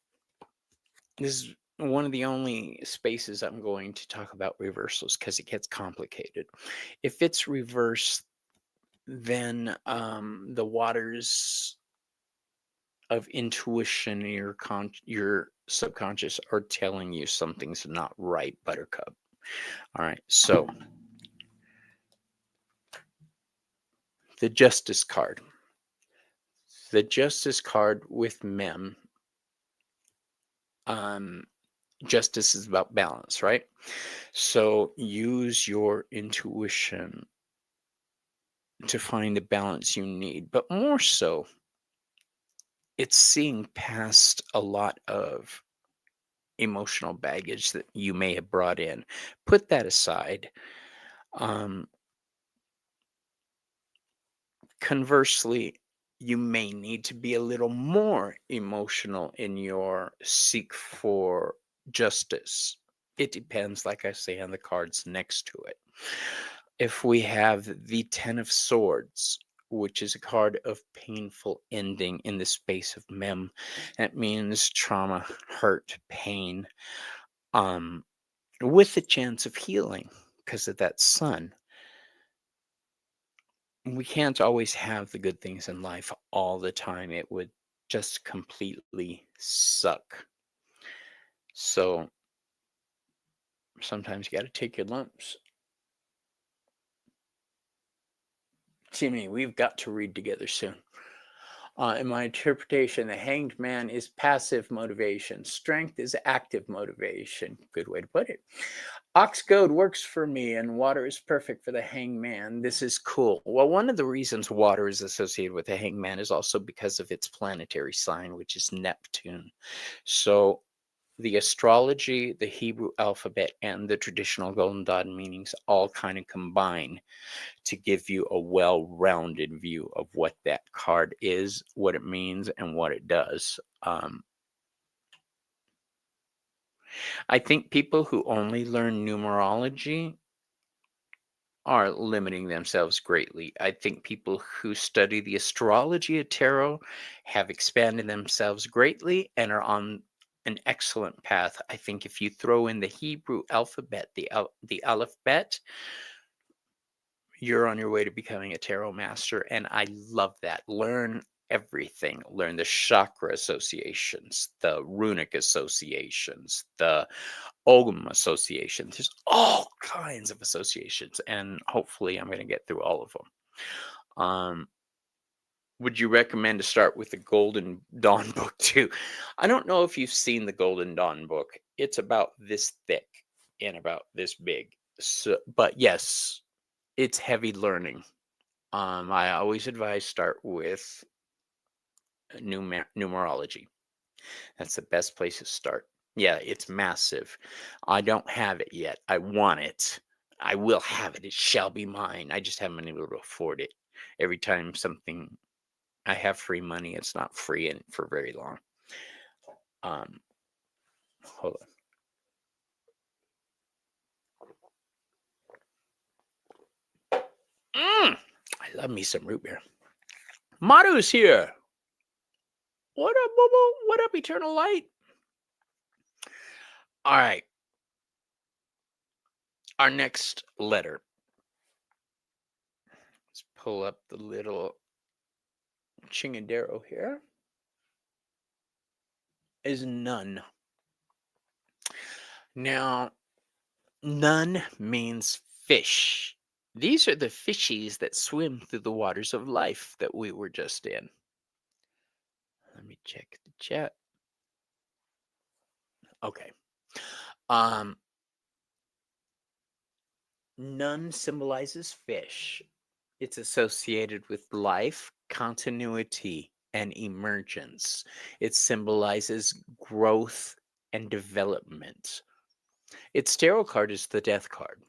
this is one of the only spaces I'm going to talk about reversals because it gets complicated. If it's reversed, then the waters of intuition in your subconscious are telling you something's not right, Buttercup. All right, so the Justice card. The Justice card with mem. Justice is about balance, right? So use your intuition to find the balance you need, but more so, it's seeing past a lot of emotional baggage that you may have brought in. Put that aside. Conversely, you may need to be a little more emotional in your seek for justice. It depends, like I say, on the cards next to it. If we have the Ten of Swords, which is a card of painful ending in the space of mem, that means trauma, hurt, pain, with a chance of healing because of that sun. We can't always have the good things in life all the time. It would just completely suck. So sometimes you got to take your lumps. Jimmy, we've got to read together soon. In my interpretation, the Hanged Man is passive motivation. Strength is active motivation. Good way to put it. Ox goad works for me, and water is perfect for the Hanged Man. This is cool. Well, one of the reasons water is associated with the Hanged Man is also because of its planetary sign, which is Neptune. So the astrology, the Hebrew alphabet, and the traditional Golden Dawn meanings all kind of combine to give you a well-rounded view of what that card is, what it means, and what it does. I think people who only learn numerology are limiting themselves greatly. I think people who study the astrology of tarot have expanded themselves greatly and are on an excellent path. I think if you throw in the Hebrew alphabet, the Aleph-Bet, you're on your way to becoming a tarot master, and I love that. Learn everything. Learn the chakra associations, the runic associations, the Ogm associations. There's all kinds of associations, and hopefully I'm going to get through all of them. Would you recommend to start with the Golden Dawn book too? I don't know if you've seen the Golden Dawn book. It's about this thick and about this big. So, but yes, it's heavy learning. I always advise start with numerology. That's the best place to start. Yeah, it's massive. I don't have it yet. I want it. I will have it. It shall be mine. I just haven't been able to afford it. Every time something I have free money, it's not free and for very long. Hold on. I love me some root beer. Maru's here. What up, Bobo? What up, Eternal Light? All right. Our next letter. Let's pull up the little chingadero here. Is none. Now, none means fish. These are the fishies that swim through the waters of life that we were just in. Let me check the chat. Okay. None symbolizes fish. It's associated with life, continuity, and emergence. It symbolizes growth and development. Its tarot card is the Death card.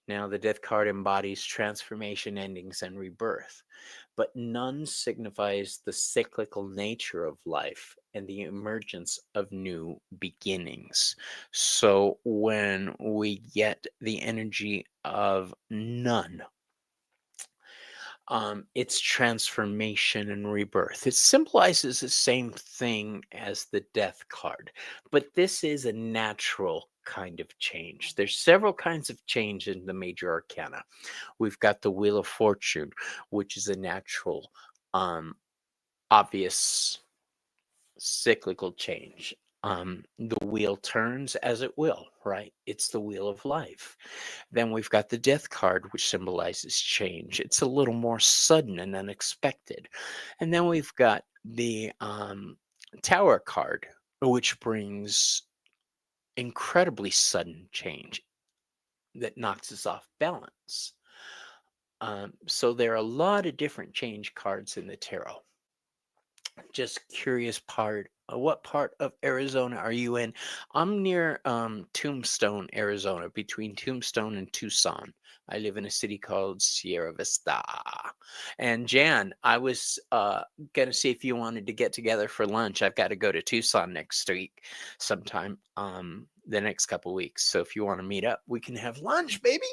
Now, the Death card embodies transformation, endings, and rebirth, but none signifies the cyclical nature of life and the emergence of new beginnings. So, when we get the energy of none, it's transformation and rebirth. It symbolizes the same thing as the Death card, but this is a natural kind of change. There's several kinds of change in the major arcana. We've got the Wheel of Fortune, which is a natural, obvious cyclical change. The wheel turns as it will, right? It's the wheel of life. Then we've got the Death card, which symbolizes change. It's a little more sudden and unexpected. And then we've got the Tower card, which brings incredibly sudden change that knocks us off balance. So there are a lot of different change cards in the tarot. Just curious part What part of Arizona are you in? I'm near Tombstone, Arizona, between Tombstone and Tucson. I live in a city called Sierra Vista. And Jan, I was gonna see if you wanted to get together for lunch. I've got to go to Tucson next week sometime, the next couple weeks. So if you want to meet up, we can have lunch, baby.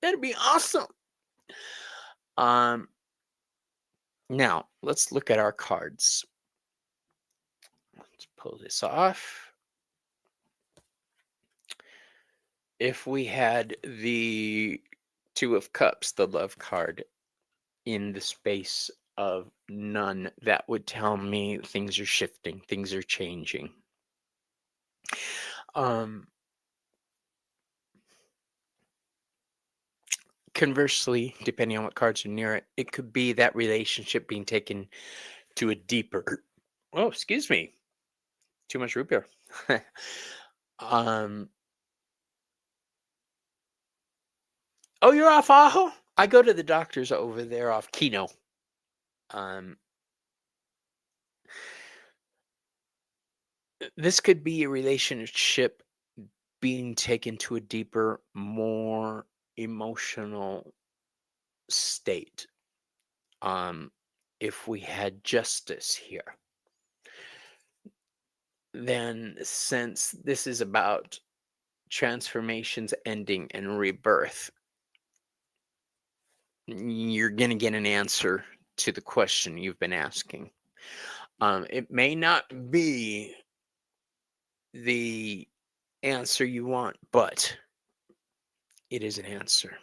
That'd be awesome. Now let's look at our cards. Let's pull this off. If we had the Two of Cups, the love card, in the space of none, that would tell me things are shifting, things are changing. Conversely, depending on what cards are near it, it could be that relationship being taken to a deeper, oh, excuse me, too much root beer. Oh, you're off Aho? I go to the doctors over there off Kino. This could be a relationship being taken to a deeper, more emotional state. If we had justice here, then since this is about transformations ending and rebirth, you're going to get an answer to the question you've been asking. It may not be the answer you want, but it is an answer.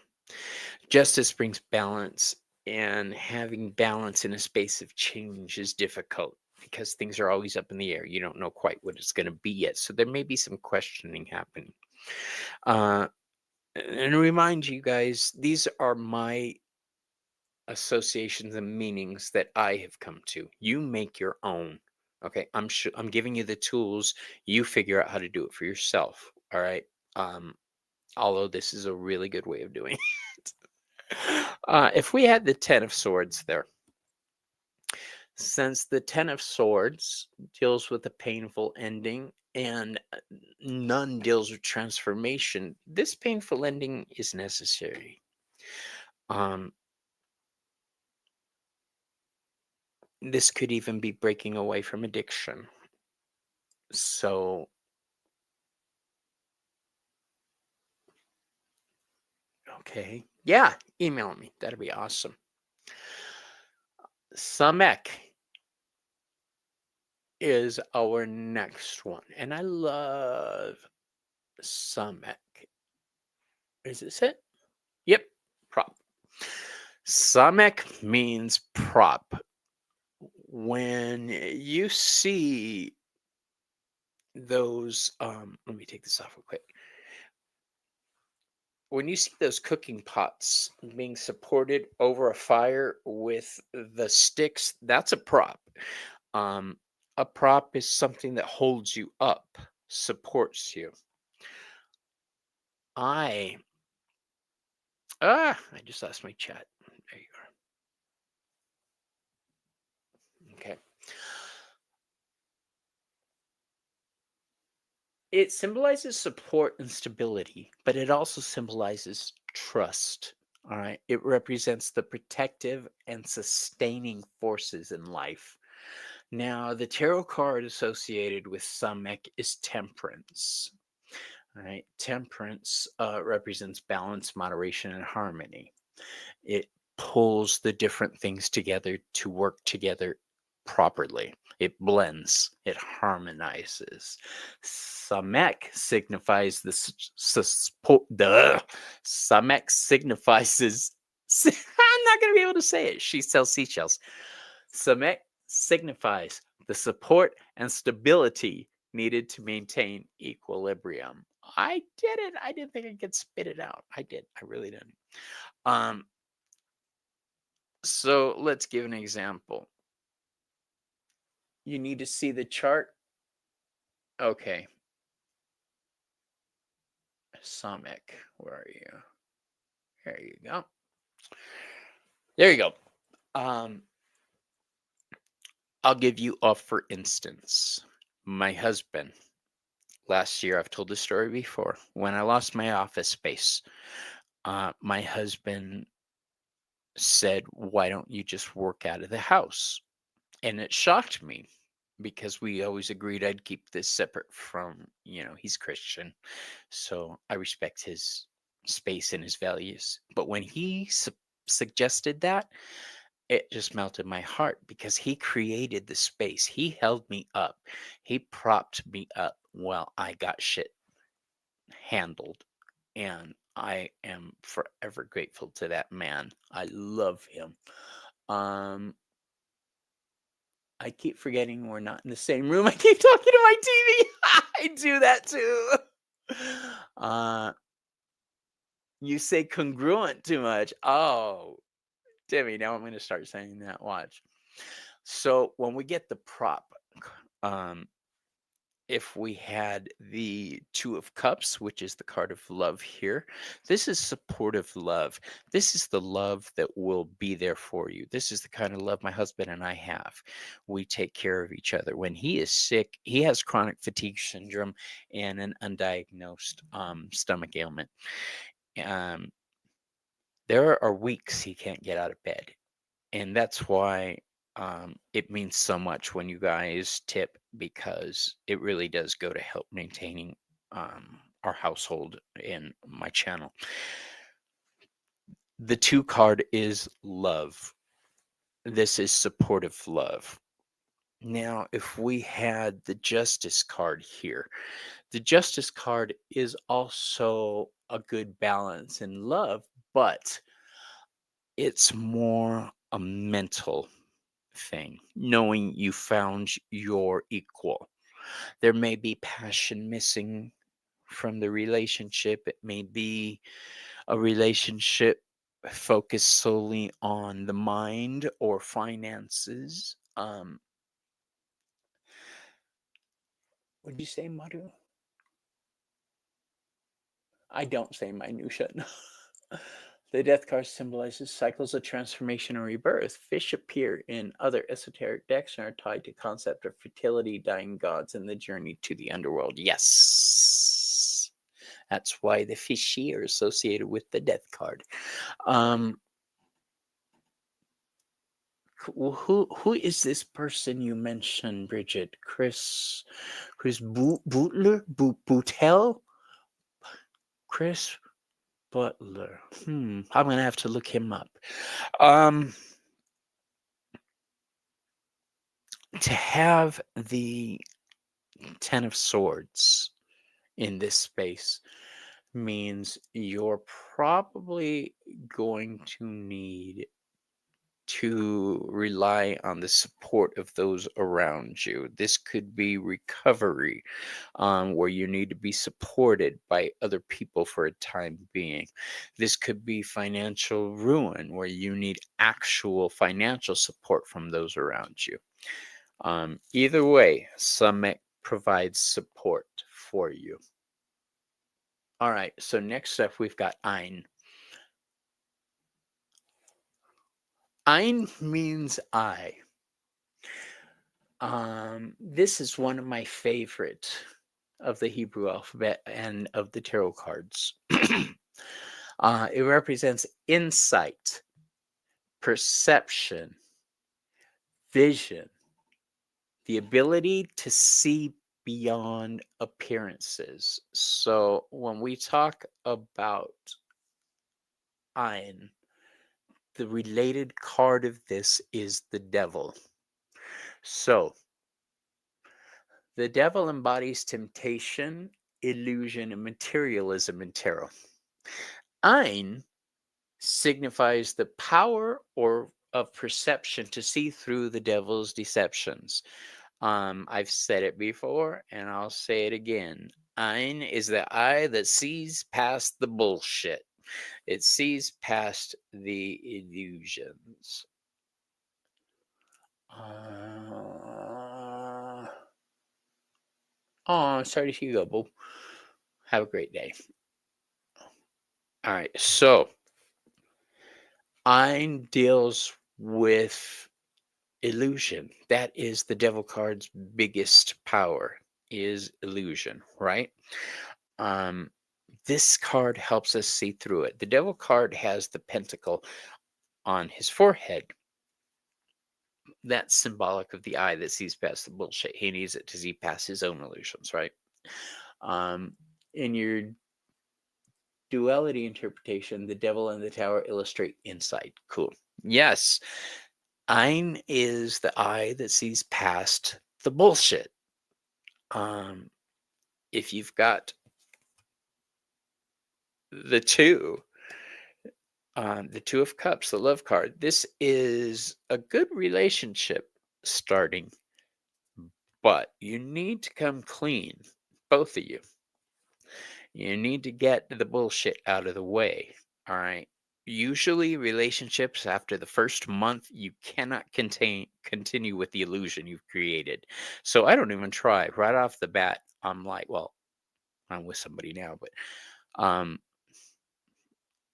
Justice brings balance, and having balance in a space of change is difficult because things are always up in the air. You don't know quite what it's going to be yet. So there may be some questioning happening. And remind you guys, these are my associations and meanings that I have come to. You make your own. Okay, I'm giving you the tools. You figure out how to do it for yourself. All right. Although this is a really good way of doing it. If we had the Ten of Swords there, since the Ten of Swords deals with a painful ending and none deals with transformation, this painful ending is necessary. This could even be breaking away from addiction. So, okay. Yeah, email me. That'd be awesome. Samek is our next one. And I love Samek. Is this it? Yep, prop. Samek means prop. When you see those, let me take this off real quick. When you see those cooking pots being supported over a fire with the sticks, that's a prop. A prop is something that holds you up, supports you. I just lost my chat. There you are. Okay. It symbolizes support and stability, but it also symbolizes trust. All right. It represents the protective and sustaining forces in life. Now, the tarot card associated with Samek is Temperance. All right. Temperance represents balance, moderation, and harmony. It pulls the different things together to work together properly. It blends, it harmonizes. Samek signifies Samek signifies I'm not going to be able to say it. She sells seashells. Samek signifies the support and stability needed to maintain equilibrium. I did it. I didn't think I could spit it out. I did. I really didn't. So let's give an example. You need to see the chart. Okay. Samek, where are you? There you go. There you go. I'll give you a for instance. My husband, last year, I've told this story before. When I lost my office space, my husband said, "Why don't you just work out of the house?" And it shocked me because we always agreed I'd keep this separate from, he's Christian. So I respect his space and his values. But when he suggested that, it just melted my heart because he created the space. He held me up. He propped me up while I got shit handled. And I am forever grateful to that man. I love him. I keep forgetting we're not in the same room. I keep talking to my TV. I do that too. You say congruent too much. Oh, Timmy, now I'm going to start saying that. Watch. So when we get the prop, if we had the Two of Cups, which is the card of love here, this is supportive love. This is the love that will be there for you. This is the kind of love my husband and I have. We take care of each other. When he is sick, he has chronic fatigue syndrome and an undiagnosed stomach ailment. There are weeks he can't get out of bed. And that's why it means so much when you guys tip, because it really does go to help maintaining our household in my channel. The 2 card is love. This is supportive love. Now, if we had the Justice card here, the Justice card is also a good balance in love, but it's more a mental thing, knowing you found your equal. There may be passion missing from the relationship. It may be a relationship focused solely on the mind or finances. Would you say Madhu? I don't say minutia. The Death card symbolizes cycles of transformation and rebirth. Fish appear in other esoteric decks and are tied to concept of fertility, dying gods, and the journey to the underworld. Yes, that's why the fishy are associated with the Death card. Who is this person you mentioned, Bridget? Chris Bootel? Chris Butler. I'm gonna have to look him up. To have the 10 of Swords in this space means you're probably going to need to rely on the support of those around you. This could be recovery, where you need to be supported by other people for a time being. This could be financial ruin, where you need actual financial support from those around you. Either way, Summit provides support for you. All right, so next up we've got Ein. Ein means I. This is one of my favorite of the Hebrew alphabet and of the tarot cards. It represents insight, perception, vision, the ability to see beyond appearances. So when we talk about Ein, the related card of this is the Devil. So the Devil embodies temptation, illusion, and materialism in tarot. Ein signifies the power of perception to see through the devil's deceptions. I've said it before and I'll say it again. Ein is the eye that sees past the bullshit. It sees past the illusions. Sorry to see you go, Boo. Have a great day. All right, so Ein deals with illusion. That is the devil card's biggest power, is illusion, right? Um, this card helps us see through it. The devil card has the pentacle on his forehead. That's symbolic of the eye that sees past the bullshit. He needs it to see past his own illusions, right? In your duality interpretation, the devil and the tower illustrate insight. Cool. Yes, Ein is the eye that sees past the bullshit. If you've got the two of cups, the love card, this is a good relationship starting, but you need to come clean, both of you. You need to get the bullshit out of the way. All right. Usually, relationships after the first month, you cannot continue with the illusion you've created. So I don't even try. Right off the bat, I'm like, well, I'm with somebody now, but I'm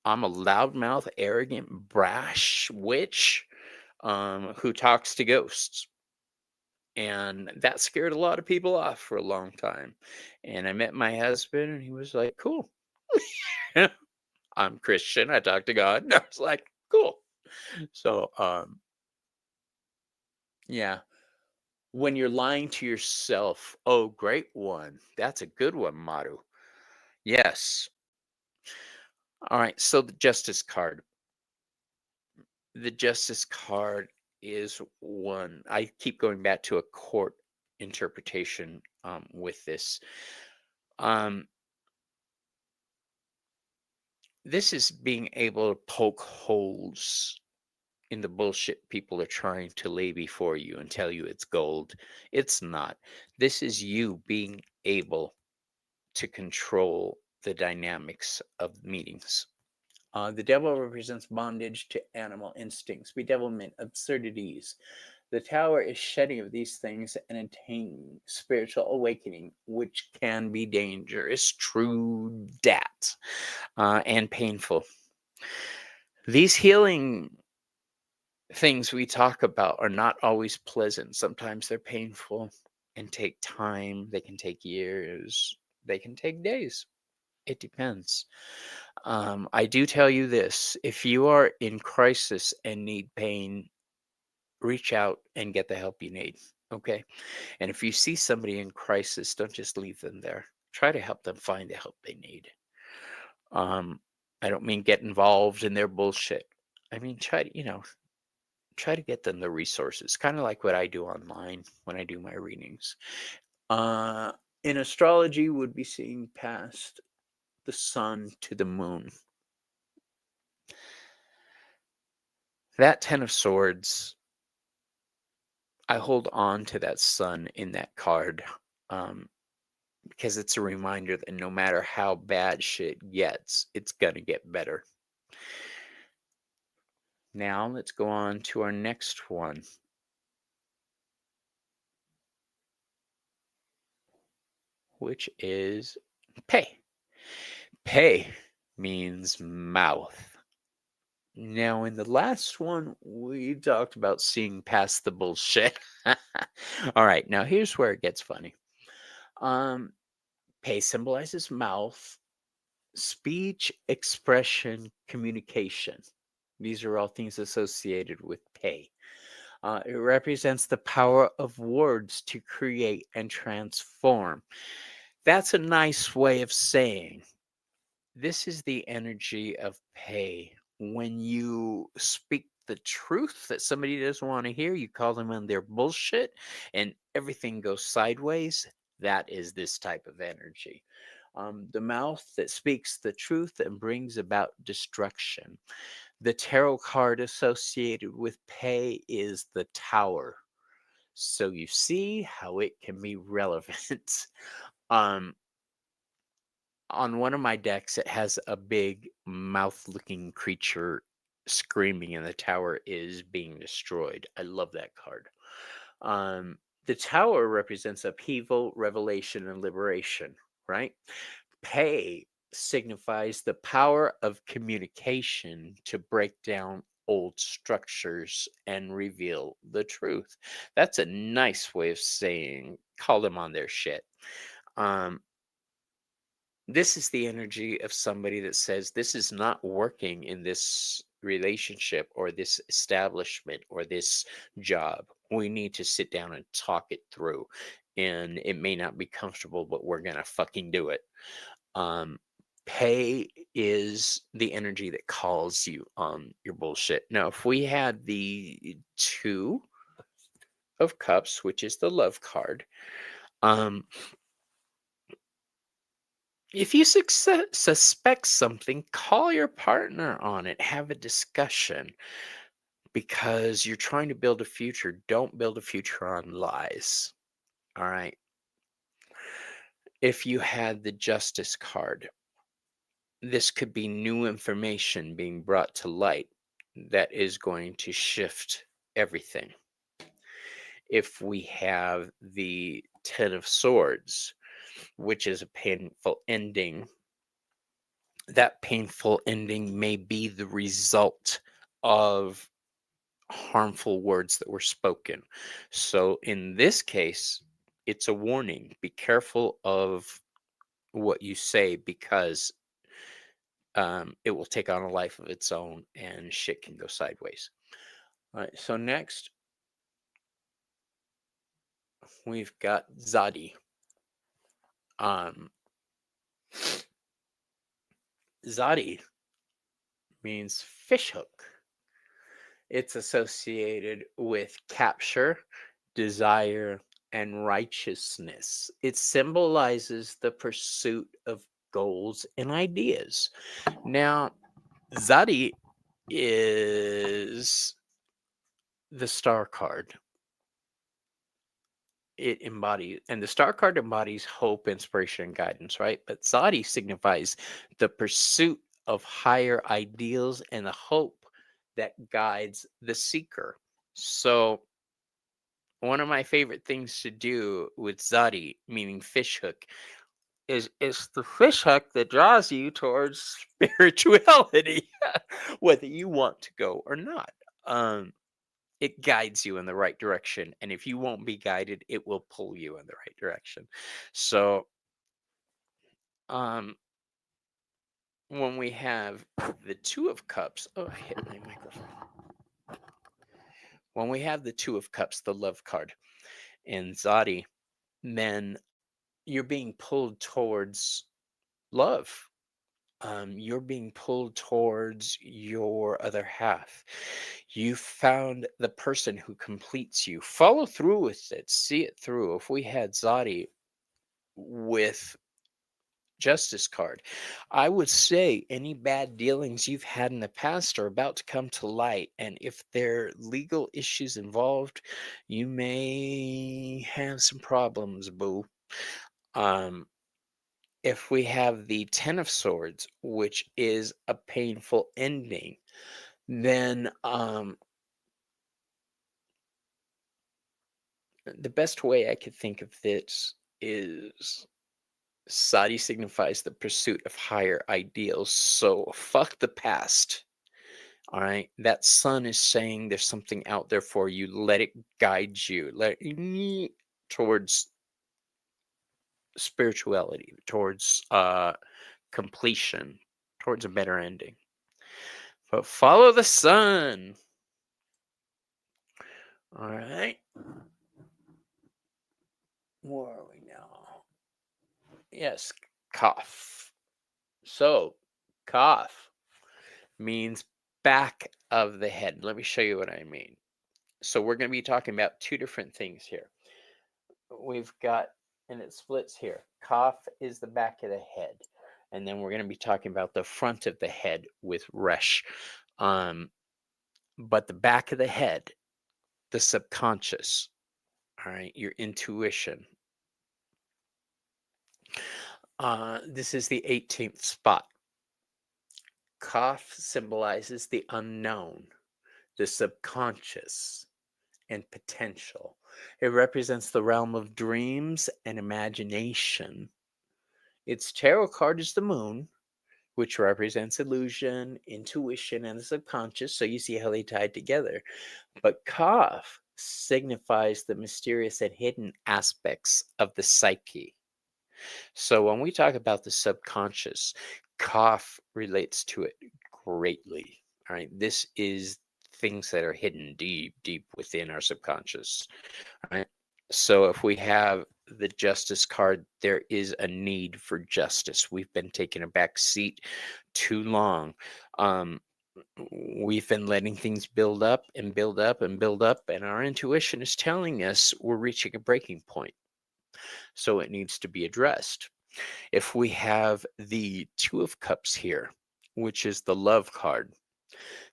a loudmouth, arrogant, brash witch who talks to ghosts. And that scared a lot of people off for a long time. And I met my husband, and he was like, cool. I'm Christian. I talk to God. And I was like, cool. So, yeah. When you're lying to yourself, oh, great one. That's a good one, Maru. Yes. All right. So the Justice card. The Justice card is one. I keep going back to a court interpretation with this. This is being able to poke holes in the bullshit people are trying to lay before you and tell you it's gold. It's not. This is you being able to control the dynamics of meetings. The devil represents bondage to animal instincts, bedevilment, absurdities. The tower is shedding of these things and attaining spiritual awakening, which can be dangerous, true that, and painful. These healing things we talk about are not always pleasant. Sometimes they're painful and take time. They can take years. They can take days. It depends. I do tell you this: if you are in crisis and need pain, reach out and get the help you need. Okay. And if you see somebody in crisis, don't just leave them there. Try to help them find the help they need. I don't mean get involved in their bullshit. I mean, try to get them the resources, kind of like what I do online when I do my readings. In astrology, would be seeing past the sun to the moon. That 10 of Swords, I hold on to that sun in that card because it's a reminder that no matter how bad shit gets, it's going to get better. Now let's go on to our next one. Which is pay. Pay means mouth. Now, in the last one, we talked about seeing past the bullshit. All right, now here's where it gets funny. Pay symbolizes mouth, speech, expression, communication. These are all things associated with pay. It represents the power of words to create and transform. That's a nice way of saying this is the energy of pay. When you speak the truth that somebody doesn't want to hear, you call them on their bullshit, and everything goes sideways. That is this type of energy. The mouth that speaks the truth and brings about destruction. The tarot card associated with pay is the Tower. So you see how it can be relevant. On one of my decks, it has a big mouth-looking creature screaming, and the tower is being destroyed. I love that card. The tower represents upheaval, revelation, and liberation, right? Pay signifies the power of communication to break down old structures and reveal the truth. That's a nice way of saying call them on their shit. Um, this is the energy of somebody that says this is not working in this relationship or this establishment or this job. We need to sit down and talk it through. And it may not be comfortable, but we're going to fucking do it. Um, pay is the energy that calls you on your bullshit. Now, if we had the Two of Cups, which is the love card, um, if you suspect something, call your partner on it. Have a discussion because you're trying to build a future. Don't build a future on lies. All right. If you had the Justice card, this could be new information being brought to light that is going to shift everything. If we have the Ten of Swords, which is a painful ending, that painful ending may be the result of harmful words that were spoken. So in this case, it's a warning. Be careful of what you say because it will take on a life of its own and shit can go sideways. All right, so next we've got Zadi. Zadi means fishhook. It's associated with capture, desire, and righteousness. It symbolizes the pursuit of goals and ideas. Now, Zadi is the star card. It embodies, and the star card embodies hope, inspiration, and guidance, right? But Zadi signifies the pursuit of higher ideals and the hope that guides the seeker. So, one of my favorite things to do with Zadi, meaning fishhook, is it's the fishhook that draws you towards spirituality, whether you want to go or not. It guides you in the right direction, and if you won't be guided, it will pull you in the right direction. So, um, when we have the Two of Cups, oh, I hit my microphone. When we have the Two of Cups, the love card, and Zadi, then you're being pulled towards love. You're being pulled towards your other half. You found the person who completes you. Follow through with it. See it through. If we had Zadi with Justice card, I would say any bad dealings you've had in the past are about to come to light. And if there are legal issues involved, you may have some problems, boo. Um, if we have the Ten of Swords, which is a painful ending, then the best way I could think of this is Sadi signifies the pursuit of higher ideals. So fuck the past. All right. That sun is saying there's something out there for you. Let it guide you. Let it towards spirituality, towards completion, towards a better ending. But follow the sun. All right. Where are we now? Yes, Koth. So, Koth means back of the head. Let me show you what I mean. So, we're going to be talking about two different things here. We've got, and it splits here. Koth is the back of the head. And then we're going to be talking about the front of the head with Resh. But the back of the head, the subconscious, all right, your intuition. This is the 18th spot. Koth symbolizes the unknown, the subconscious, and potential. It represents the realm of dreams and imagination. Its tarot card is the moon, which represents illusion, intuition, and the subconscious. So you see how they tied together. But Kaf signifies the mysterious and hidden aspects of the psyche. So when we talk about the subconscious, Kaf relates to it greatly. All right. This is things that are hidden deep, deep within our subconscious. Right. So if we have the justice card, there is a need for justice. We've been taking a back seat too long. We've been letting things build up and build up and build up, and our intuition is telling us we're reaching a breaking point. So it needs to be addressed. If we have the Two of Cups here, which is the love card,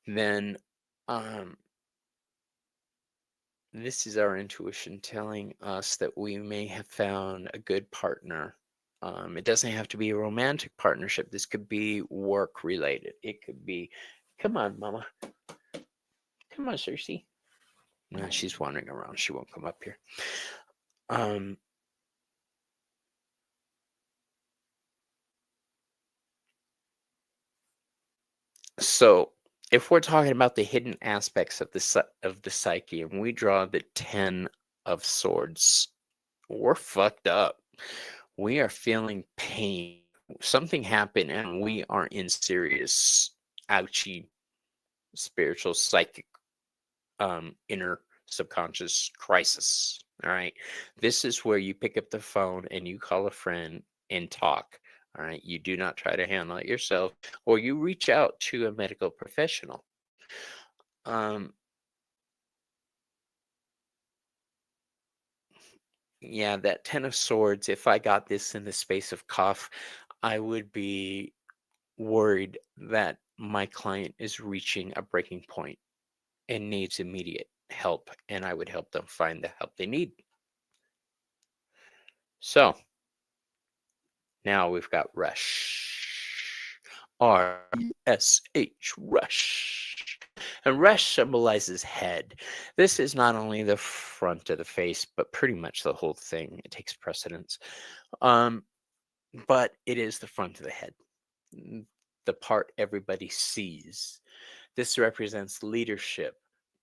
then this is our intuition telling us that we may have found a good partner. It doesn't have to be a romantic partnership. This could be work related. It could be, come on, Mama. Come on, Cersei. No, she's wandering around. She won't come up here. So if we're talking about the hidden aspects of the psyche, and we draw the 10 of Swords, we're fucked up. We are feeling pain. Something happened, and we are in serious, ouchy, spiritual, psychic, inner subconscious crisis. All right. This is where you pick up the phone and you call a friend and talk. All right. You do not try to handle it yourself, or you reach out to a medical professional. Yeah, that 10 of Swords, if I got this in the space of Kaf, I would be worried that my client is reaching a breaking point and needs immediate help, and I would help them find the help they need. So now we've got Rush. R-U-S-H, Rush. And Rush symbolizes head. This is not only the front of the face, but pretty much the whole thing. It takes precedence. But it is the front of the head, the part everybody sees. This represents leadership,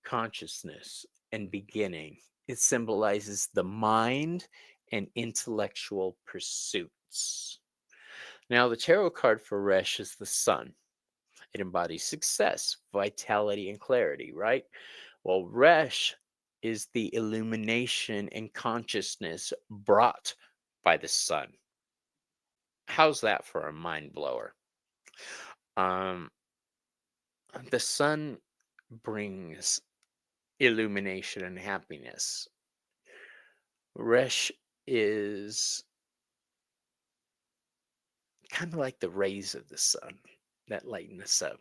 consciousness, and beginning. It symbolizes the mind and intellectual pursuits. Now, the tarot card for Resh is the Sun. It embodies success, vitality, and clarity, right? Well, Resh is the illumination and consciousness brought by the Sun. How's that for a mind blower? The Sun brings illumination and happiness. Resh is kind of like the rays of the sun that lighten us up.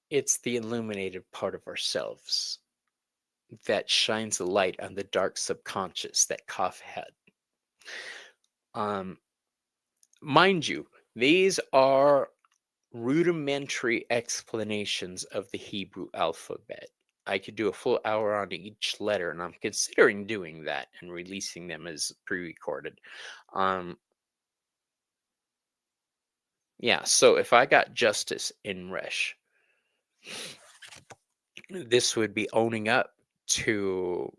It's the illuminated part of ourselves that shines a light on the dark subconscious that Kaf had. Mind you, these are rudimentary explanations of the Hebrew alphabet. I could do a full hour on each letter, and I'm considering doing that and releasing them as pre-recorded. Yeah, so if I got justice in Resh, this would be owning up to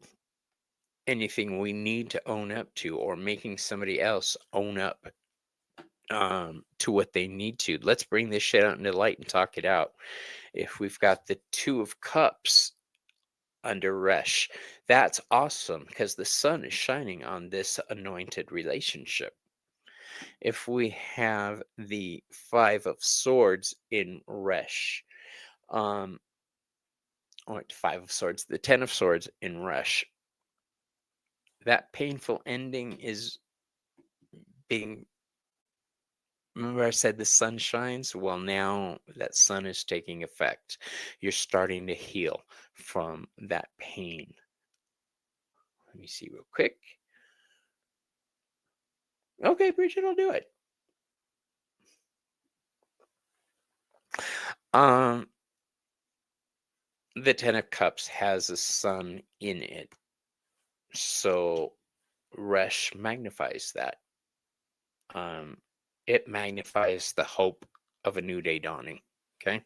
anything we need to own up to, or making somebody else own up to what they need to. Let's bring this shit out into the light and talk it out. If we've got the Two of Cups under Resh, that's awesome because the sun is shining on this anointed relationship. If we have the Five of Swords in Resh, or Five of Swords, the 10 of Swords in Resh, that painful ending is being. Remember I said the sun shines? Well, now that sun is taking effect. You're starting to heal from that pain. Let me see real quick. Okay, Bridget will do it. The 10 of Cups has a sun in it. So Resh magnifies that. It magnifies the hope of a new day dawning. Okay.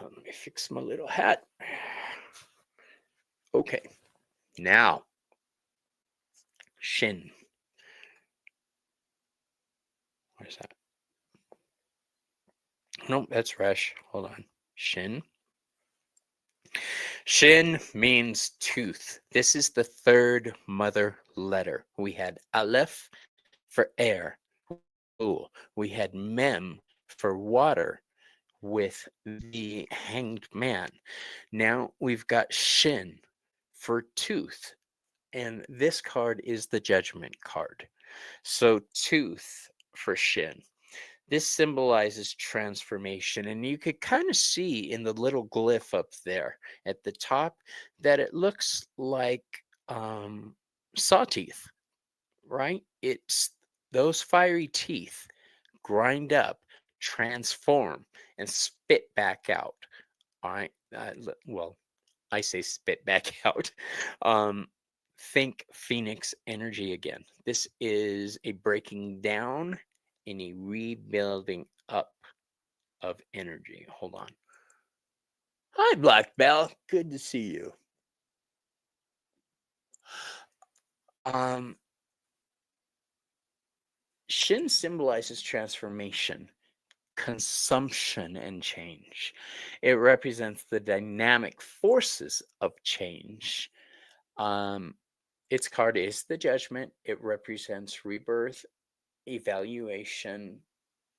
Let me fix my little hat. Okay. Now, Shin. Where's that? Nope, that's Resh. Hold on. Shin. Shin means tooth. This is the third mother letter. We had Aleph for air. We had Mem for water with the hanged man. Now we've got Shin for tooth. And this card is the judgment card. So tooth for Shin. This symbolizes transformation, and you could kind of see in the little glyph up there at the top that it looks like saw teeth, right? It's those fiery teeth grind up, transform, and spit back out. All right. Well, I say spit back out. Think Phoenix energy again. This is a breaking down and a rebuilding up of energy. Hold on. Hi, Black Bell. Good to see you. Shin symbolizes transformation, consumption, and change. It represents the dynamic forces of change. Its card is the Judgment. It represents rebirth, evaluation,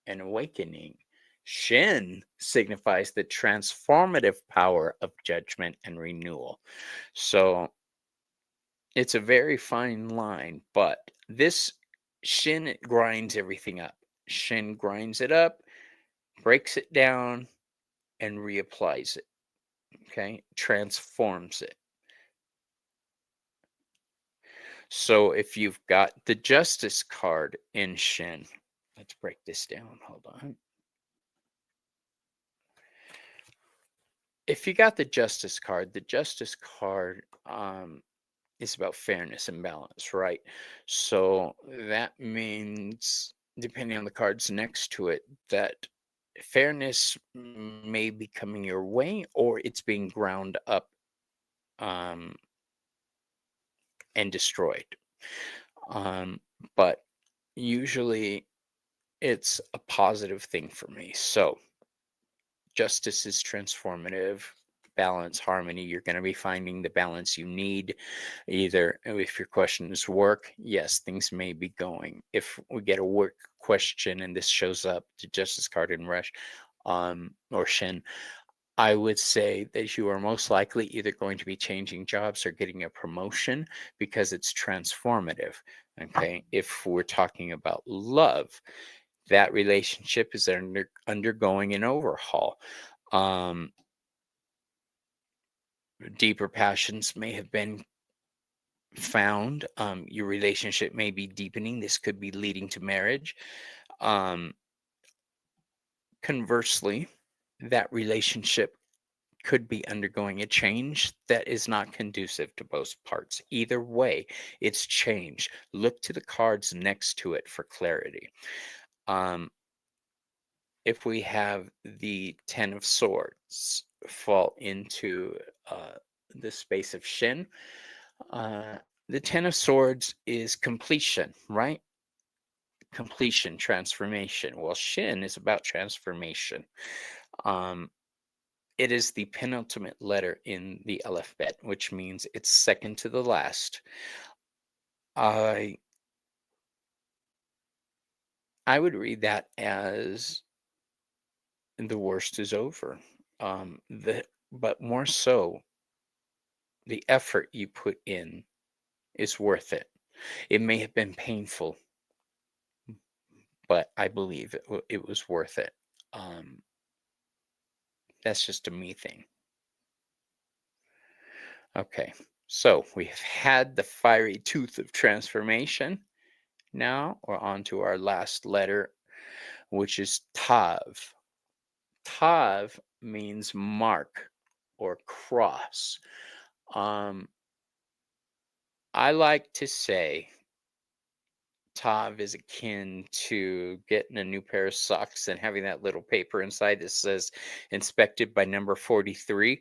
and awakening. Shin signifies the transformative power of judgment and renewal. So it's a very fine line, but this Shin grinds everything up. Shin grinds it up, breaks it down, and reapplies it. Okay, transforms it. So if you've got the Justice card in Shin, let's break this down. Hold on. If you got the Justice card is about fairness and balance, right? So that means, depending on the cards next to it, that fairness may be coming your way or it's being ground up and destroyed. But usually it's a positive thing for me. So justice is transformative. Balance, harmony, you're going to be finding the balance you need. Either if your question is work, yes, things may be going. If we get a work question and this shows up, the Justice card in Rush or Shin, I would say that you are most likely either going to be changing jobs or getting a promotion because it's transformative. Okay, if we're talking about love, that relationship is undergoing an overhaul. Deeper passions may have been found. Your relationship may be deepening. This could be leading to marriage. Conversely, that relationship could be undergoing a change that is not conducive to both parts. Either way, it's change. Look to the cards next to it for clarity. If we have the Ten of Swords fall into the space of Shin, the Ten of Swords is completion, right? Completion, transformation. Well, Shin is about transformation. It is the penultimate letter in the Aleph-Bet, which means it's second to the last. I would read that as the worst is over. But more so, the effort you put in is worth it. It may have been painful, but I believe it was worth it. That's just a me thing. Okay, so we've had the fiery tooth of transformation. Now we're on to our last letter, which is Tav. Tav means mark or cross. I like to say Tav is akin to getting a new pair of socks and having that little paper inside that says inspected by number 43.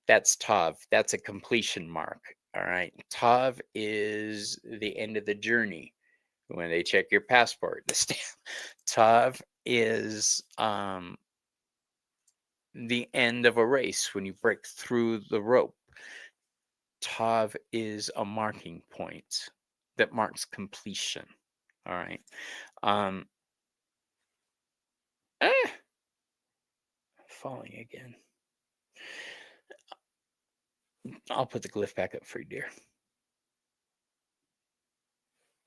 That's Tav. That's a completion mark. All right. Tav is the end of the journey when they check your passport. The stamp. Tav is the end of a race when you break through the rope. Tav is a marking point that marks completion. All right. Falling again. I'll put the glyph back up for you, dear.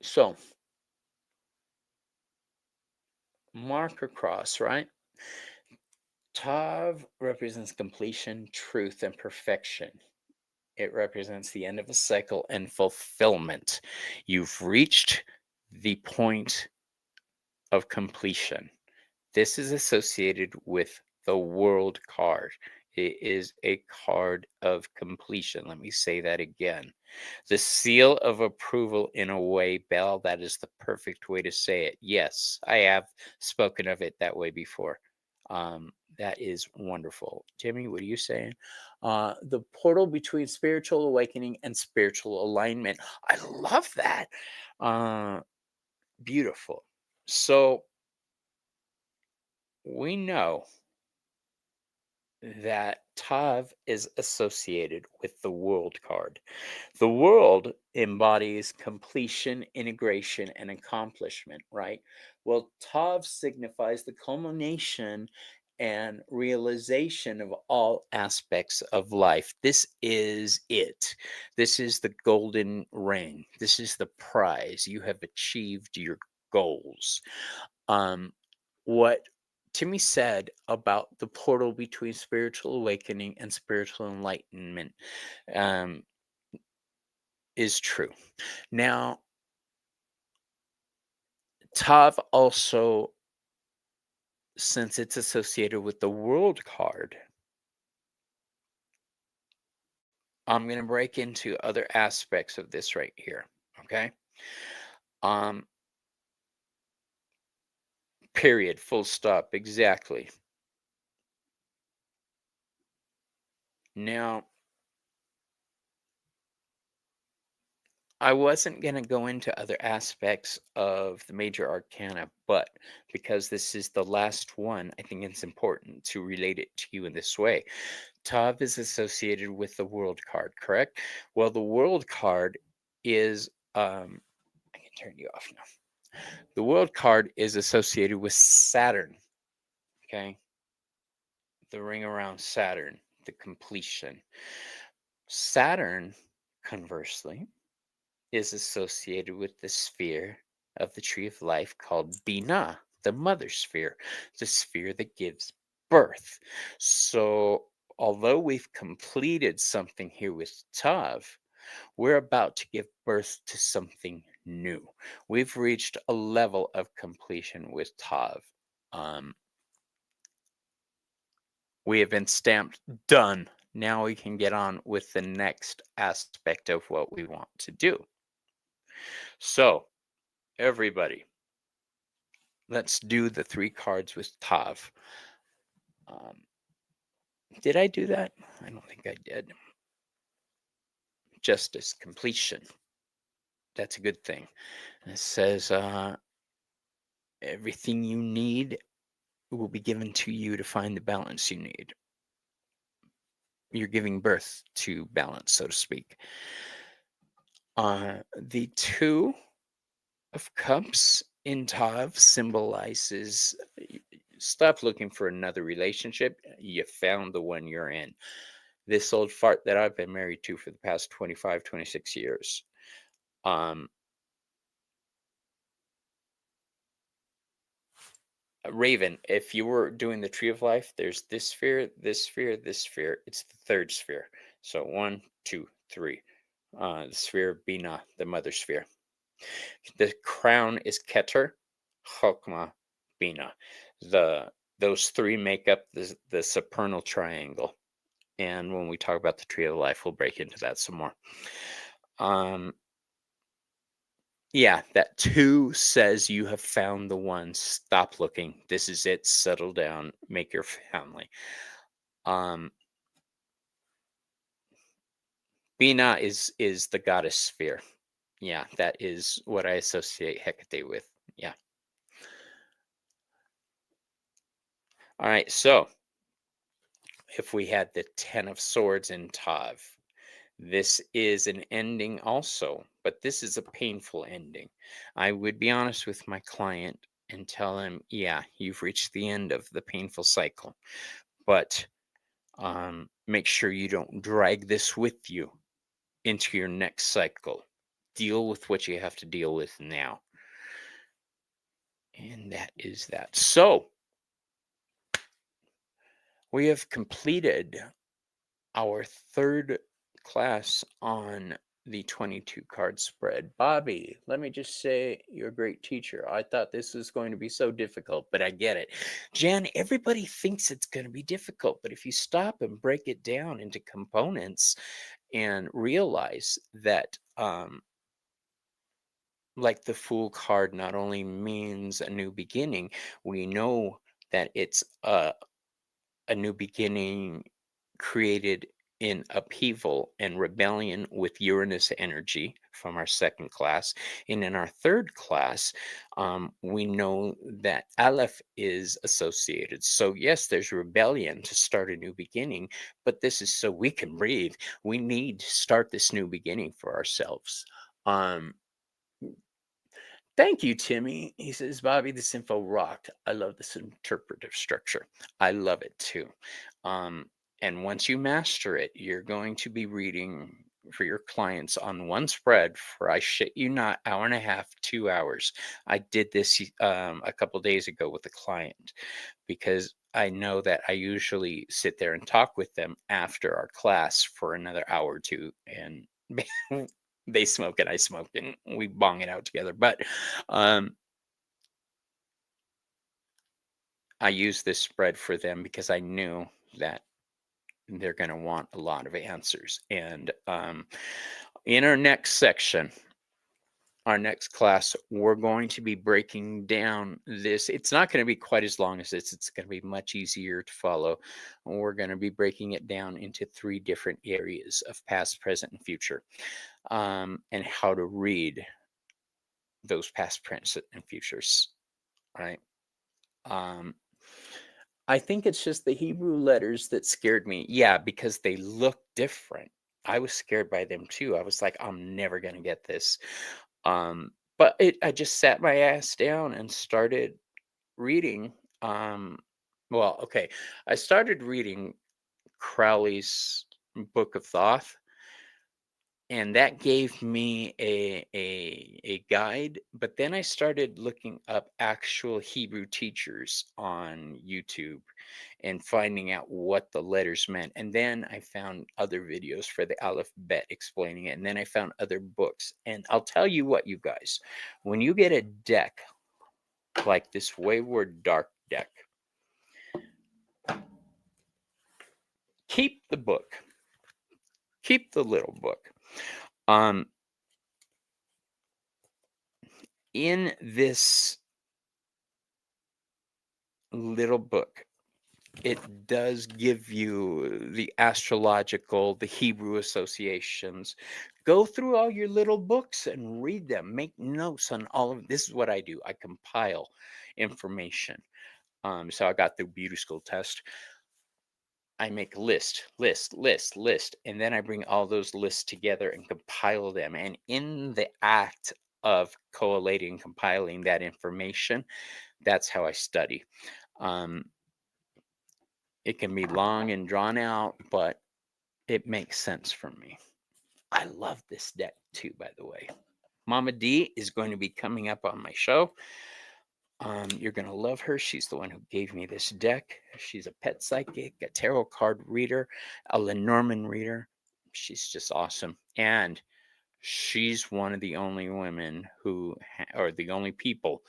So, mark across, right? Tav represents completion, truth, and perfection. It represents the end of a cycle and fulfillment. You've reached the point of completion. This is associated with the World card. It is a card of completion. Let me say that again. The seal of approval in a way, Belle, that is the perfect way to say it. Yes, I have spoken of it that way before. That is wonderful. Jimmy, what are you saying? The portal between spiritual awakening and spiritual alignment. I love that. Beautiful. So we know that Tav is associated with the World card. The World embodies completion, integration, and accomplishment, right? Well, Tav signifies the culmination and realization of all aspects of life. This is it. This is the golden ring. This is the prize. You have achieved your goals. What Timmy said about the portal between spiritual awakening and spiritual enlightenment is true. Now, Tav also, since it's associated with the World card, I'm going to break into other aspects of this right here. Okay. Period. Full stop. Exactly. Now, I wasn't going to go into other aspects of the major arcana, but because this is the last one, I think it's important to relate it to you in this way. Tav is associated with the World card, correct? Well, the World card is, I can turn you off now. The World card is associated with Saturn, okay? The ring around Saturn, the completion. Saturn, conversely, is associated with the sphere of the tree of life called Binah, the mother sphere, the sphere that gives birth. So, although we've completed something here with Tav, we're about to give birth to something new. We've reached a level of completion with Tav. We have been stamped done. Now we can get on with the next aspect of what we want to do. So, everybody, let's do the 3 cards with Tav. Did I do that? I don't think I did. Justice, completion. That's a good thing. And it says, everything you need will be given to you to find the balance you need. You're giving birth to balance, so to speak. The 2 of Cups in Tav symbolizes stop looking for another relationship. You found the one you're in. This old fart that I've been married to for the past 25, 26 years. Raven, if you were doing the tree of life, there's this sphere, this sphere, this sphere. It's the 3rd sphere. So 1, 2, 3. The sphere of Binah, the mother sphere. The crown is Keter, Chokmah, Binah. Those 3 make up the supernal triangle. And when we talk about the tree of life, we'll break into that some more. Yeah, that 2 says you have found the one. Stop looking. This is it. Settle down. Make your family. Bina is the goddess sphere. Yeah, that is what I associate Hecate with. Yeah. All right. So if we had the 10 of Swords in Tav, this is an ending also, but this is a painful ending. I would be honest with my client and tell him, yeah, you've reached the end of the painful cycle, but make sure you don't drag this with you into your next cycle. Deal with what you have to deal with now. And that is that. So we have completed our third class on the 22 card spread. Bobby, let me just say you're a great teacher. I thought this was going to be so difficult, but I get it. Jan, everybody thinks it's going to be difficult, but if you stop and break it down into components and realize that like the Fool card not only means a new beginning, we know that it's a new beginning created in upheaval and rebellion with Uranus energy from our second class. And in our third class, we know that Aleph is associated. So, yes, there's rebellion to start a new beginning, but this is so we can breathe. We need to start this new beginning for ourselves. Thank you, Timmy. He says, Bobby, this info rocked. I love this interpretive structure. I love it too. And once you master it, you're going to be reading for your clients on one spread for, I shit you not, hour and a half, 2 hours. I did this a couple days ago with a client because I know that I usually sit there and talk with them after our class for another hour or two. And they smoke and I smoke and we bong it out together. But I use this spread for them because I knew that they're going to want a lot of answers. And in our next section, our next class, we're going to be breaking down this. It's not going to be quite as long as this. It's going to be much easier to follow. We're going to be breaking it down into 3 different areas of past, present, and future, and how to read those past, present, and futures. Right. I think it's just the Hebrew letters that scared me. Yeah, because they look different. I was scared by them too. I was like, I'm never gonna get this. But I just sat my ass down and started reading. Well, okay. I started reading Crowley's Book of Thoth, and that gave me a guide. But then I started looking up actual Hebrew teachers on YouTube and finding out what the letters meant. And then I found other videos for the Aleph-Bet explaining it. And then I found other books. And I'll tell you what, you guys, when you get a deck like this Wayward Dark deck, keep the book, keep the little book. In this little book, it does give you the astrological, the Hebrew associations. Go through all your little books and read them. Make notes on all of this. Is what I do. I compile information. So I got the beauty school test. I make list, and then I bring all those lists together and compile them. And in the act of collating, compiling that information, that's how I study. It can be long and drawn out, but it makes sense for me. I love this deck too, by the way. Mama D is going to be coming up on my show. You're going to love her. She's the one who gave me this deck. She's a pet psychic, a tarot card reader, a Lenormand reader. She's just awesome. And she's one of the only women who, or the only people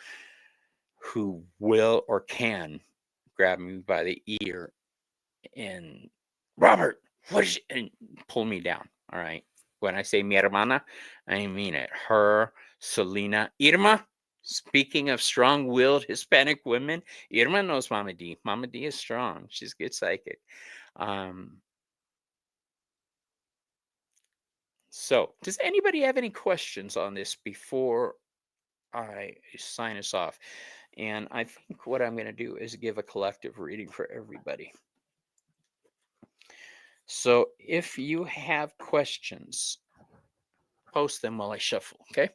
who will or can grab me by the ear and Robert, what is it? And pull me down. All right. When I say mi hermana, I mean it. Her, Selena, Irma. Speaking of strong-willed Hispanic women, Irma knows Mama D. Mama D is strong. She's a good psychic. So, does anybody have any questions on this before I sign us off? And I think what I'm going to do is give a collective reading for everybody. So, if you have questions, post them while I shuffle, okay?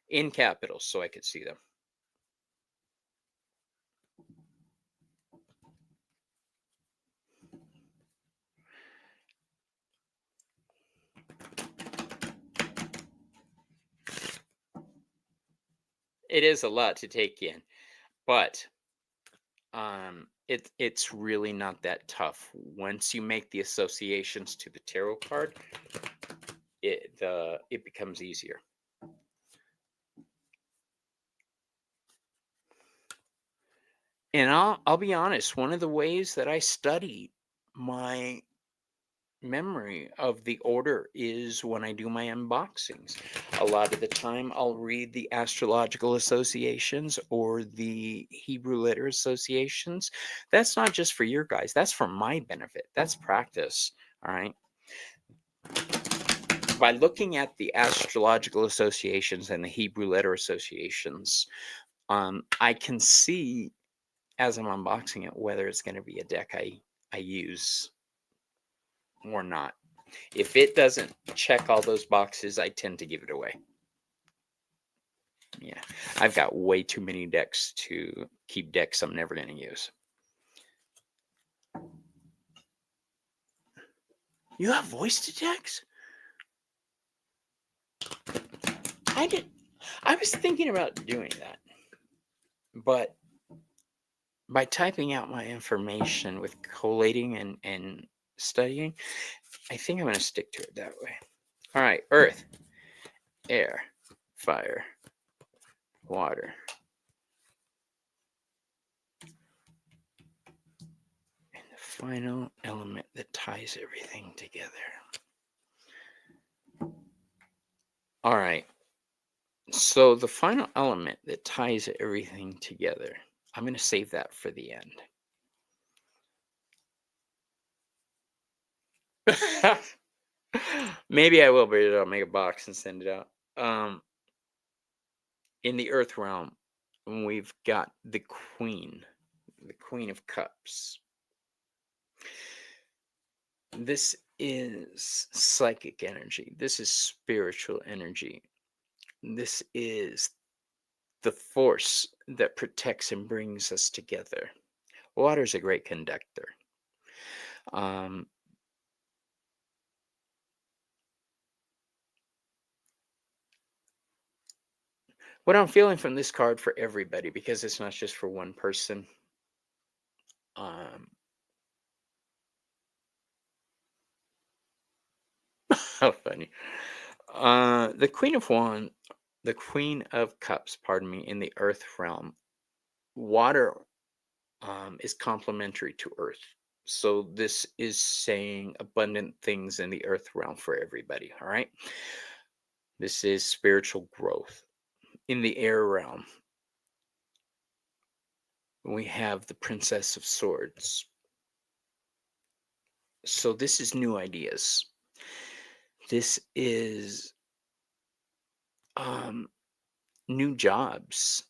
In capitals so I could see them. It is a lot to take in, but it's really not that tough. Once you make the associations to the tarot card, it becomes easier. And I'll be honest, one of the ways that I study my memory of the order is when I do my unboxings. A lot of the time I'll read the astrological associations or the Hebrew letter associations. That's not just for your guys, that's for my benefit. That's practice. All right. By looking at the astrological associations and the Hebrew letter associations, I can see as I'm unboxing it whether it's going to be a deck I use or not. If it doesn't check all those boxes, I tend to give it away. Yeah, I've got way too many decks to keep decks I'm never going to use. You have voice to text? I was thinking about doing that, but by typing out my information with collating and studying, I think I'm going to stick to it that way. All right, earth, air, fire, water, and the final element that ties everything together. All right, so the final element that ties everything together, I'm going to save that for the end. Maybe I will, but I'll make a box and send it out. In the earth realm, we've got the Queen of Cups. This is psychic energy. This is spiritual energy. This is the force that protects and brings us together. Water is a great conductor. What I'm feeling from this card for everybody, because it's not just for one person. How funny. The Queen of Cups, pardon me, in the earth realm. Water is complementary to earth. So this is saying abundant things in the earth realm for everybody, all right? This is spiritual growth. In the air realm, we have the Princess of Swords. So this is new ideas. This is new jobs.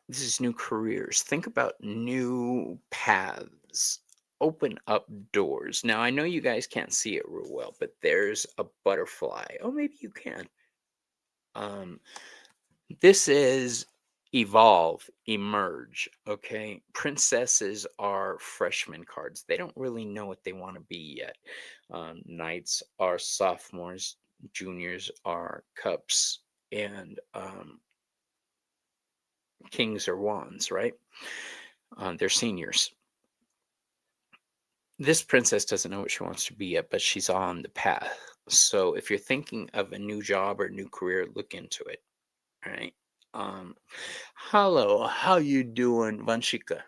This is new careers. Think about new paths. Open up doors. Now, I know you guys can't see it real well, but there's a butterfly. Oh, maybe you can. This is evolve, emerge, okay? Princesses are freshman cards. They don't really know what they want to be yet. Knights are sophomores, juniors are cups, and kings are wands, right? They're seniors. This princess doesn't know what she wants to be yet, but she's on the path. So if you're thinking of a new job or new career, look into it. All right. Hello, how you doing, Vanshika?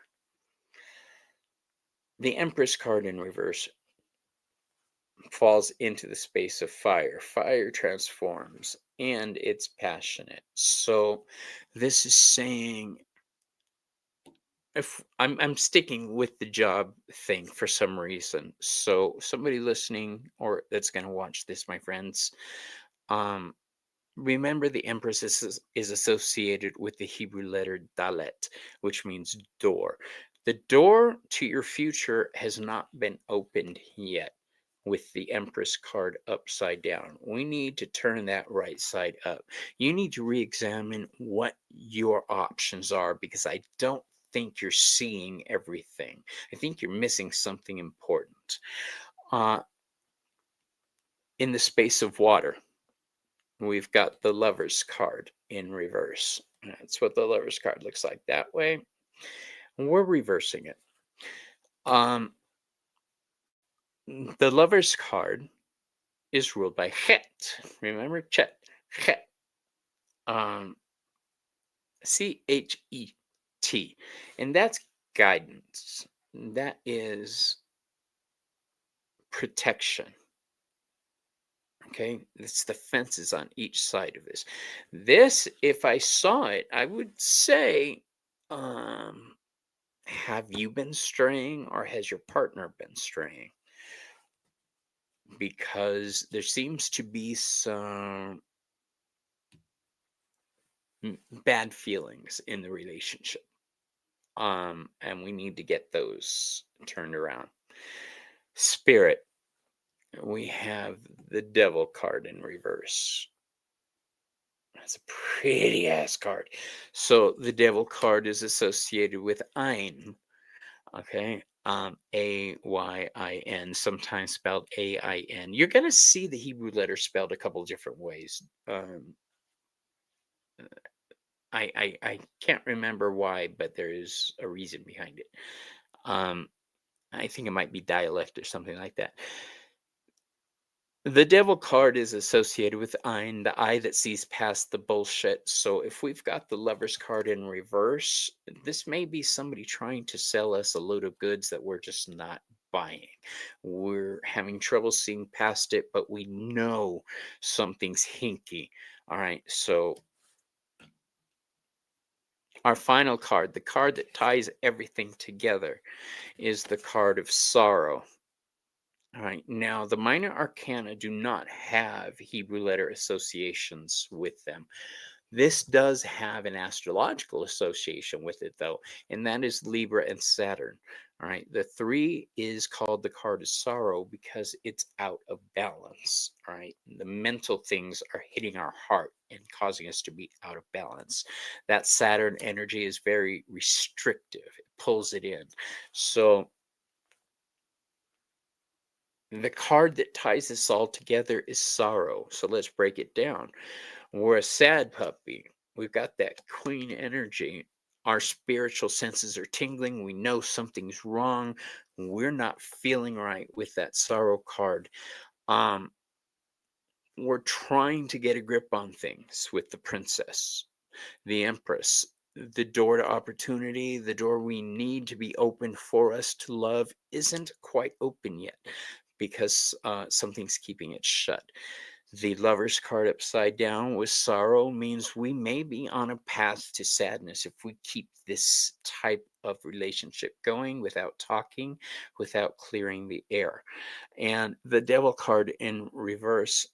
The Empress card in reverse. falls into the space of fire. Fire transforms and it's passionate. So this is saying, if I'm sticking with the job thing for some reason. So somebody listening or that's going to watch this, my friends, um remember the Empress is associated with the Hebrew letter Dalet, which means door. The door to your future has not been opened yet with the Empress card upside down. We need to turn that right side up. You need to re-examine what your options are, because I don't think you're seeing everything. I think you're missing something important. In the space of water, we've got the Lover's card in reverse. That's what the Lover's card looks like that way. We're reversing it. The Lover's card is ruled by Chet. Remember Chet? Chet. Chet. And that's guidance. That is protection. Okay, it's the fences on each side of this. This, if I saw it, I would say, have you been straying or has your partner been straying? Because there seems to be some bad feelings in the relationship. And we need to get those turned around. Spirit, we have the Devil card in reverse. That's a pretty ass card. So the Devil card is associated with Ein. Okay. Ayin, sometimes spelled Ain. You're going to see the Hebrew letter spelled a couple different ways. I can't remember why, but there is a reason behind it. I think it might be dialect or something like that. The Devil card is associated with Ein, the eye that sees past the bullshit. So if we've got the Lover's card in reverse, this may be somebody trying to sell us a load of goods that we're just not buying. We're having trouble seeing past it, but we know something's hinky. All right, so our final card, the card that ties everything together, is the card of sorrow. All right, now the minor arcana do not have Hebrew letter associations with them. This does have an astrological association with it, though, and that is Libra and Saturn. All right, the 3 is called the card of sorrow because it's out of balance. All right, the mental things are hitting our heart and causing us to be out of balance. That Saturn energy is very restrictive, it pulls it in. So the card that ties this all together is sorrow. So let's break it down. We're a sad puppy. We've got that queen energy. Our spiritual senses are tingling. We know something's wrong. We're not feeling right with that sorrow card. We're trying to get a grip on things with the princess, the empress. The door to opportunity, the door we need to be open for us to love, isn't quite open yet because something's keeping it shut. The Lover's card upside down with sorrow means we may be on a path to sadness if we keep this type of relationship going without talking, without clearing the air. And the Devil card in reverse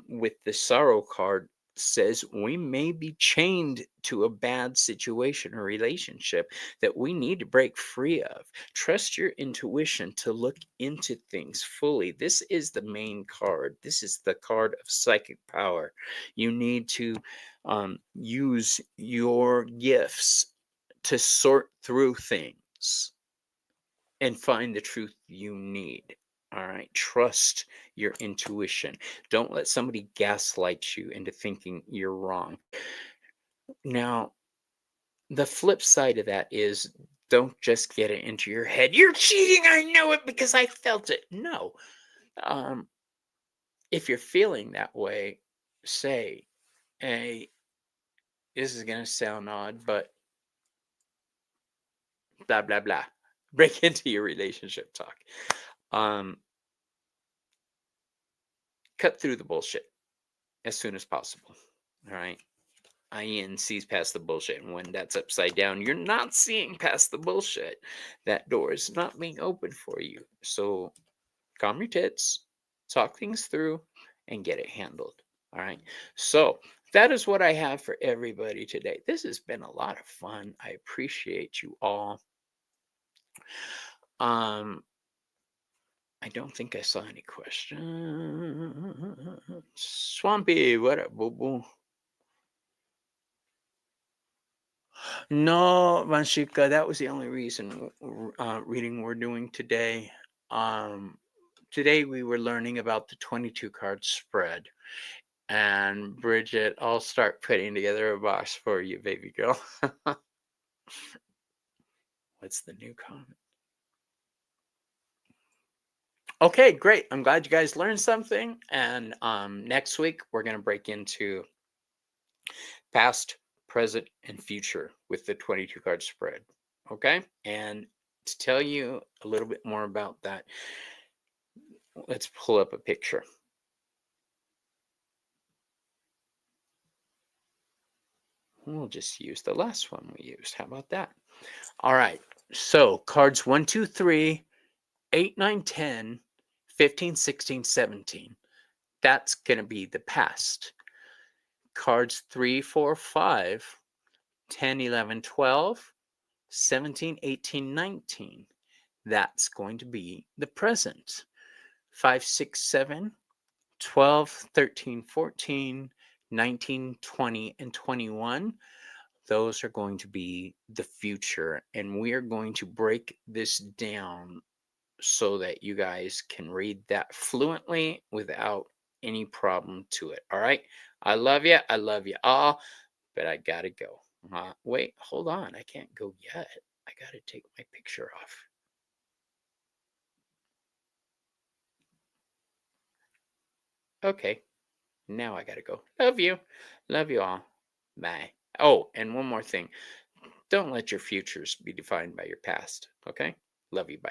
with the sorrow card says we may be chained to a bad situation or relationship that we need to break free of. Trust your intuition to look into things fully. This is the main card. This is the card of psychic power. You need to use your gifts to sort through things and find the truth you need. All right, trust your intuition. Don't let somebody gaslight you into thinking you're wrong. Now, the flip side of that is don't just get it into your head. You're cheating. I know it because I felt it. No. If you're feeling that way, say, hey, this is going to sound odd, but blah, blah, blah. Break into your relationship talk. cut through the bullshit as soon as possible. All right. IN sees past the bullshit. And when that's upside down, you're not seeing past the bullshit. That door is not being opened for you. So calm your tits, talk things through, and get it handled. All right. So that is what I have for everybody today. This has been a lot of fun. I appreciate you all. I don't think I saw any questions. Swampy, what up, boo boo? No, Vanshika, that was the only reason reading we're doing today. Today we were learning about the 22 card spread. And Bridget, I'll start putting together a box for you, baby girl. What's the new comment? Okay, great. I'm glad you guys learned something. And next week, we're going to break into past, present, and future with the 22 card spread. Okay? And to tell you a little bit more about that, let's pull up a picture. We'll just use the last one we used. How about that? All right. So cards 1, 2, 3, 8, 9, 10, 15, 16, 17. That's going to be the past. Cards 3, 4, 5, 10, 11, 12, 17, 18, 19. That's going to be the present. 5, 6, 7, 12, 13, 14, 19, 20, and 21. Those are going to be the future. And we are going to break this down so that you guys can read that fluently without any problem to it. All right. I love you. I love you all, but I got to go. Wait, hold on. I can't go yet. I got to take my picture off. Okay. Now I got to go. Love you. Love you all. Bye. Oh, and one more thing. Don't let your futures be defined by your past. Okay. Love you. Bye.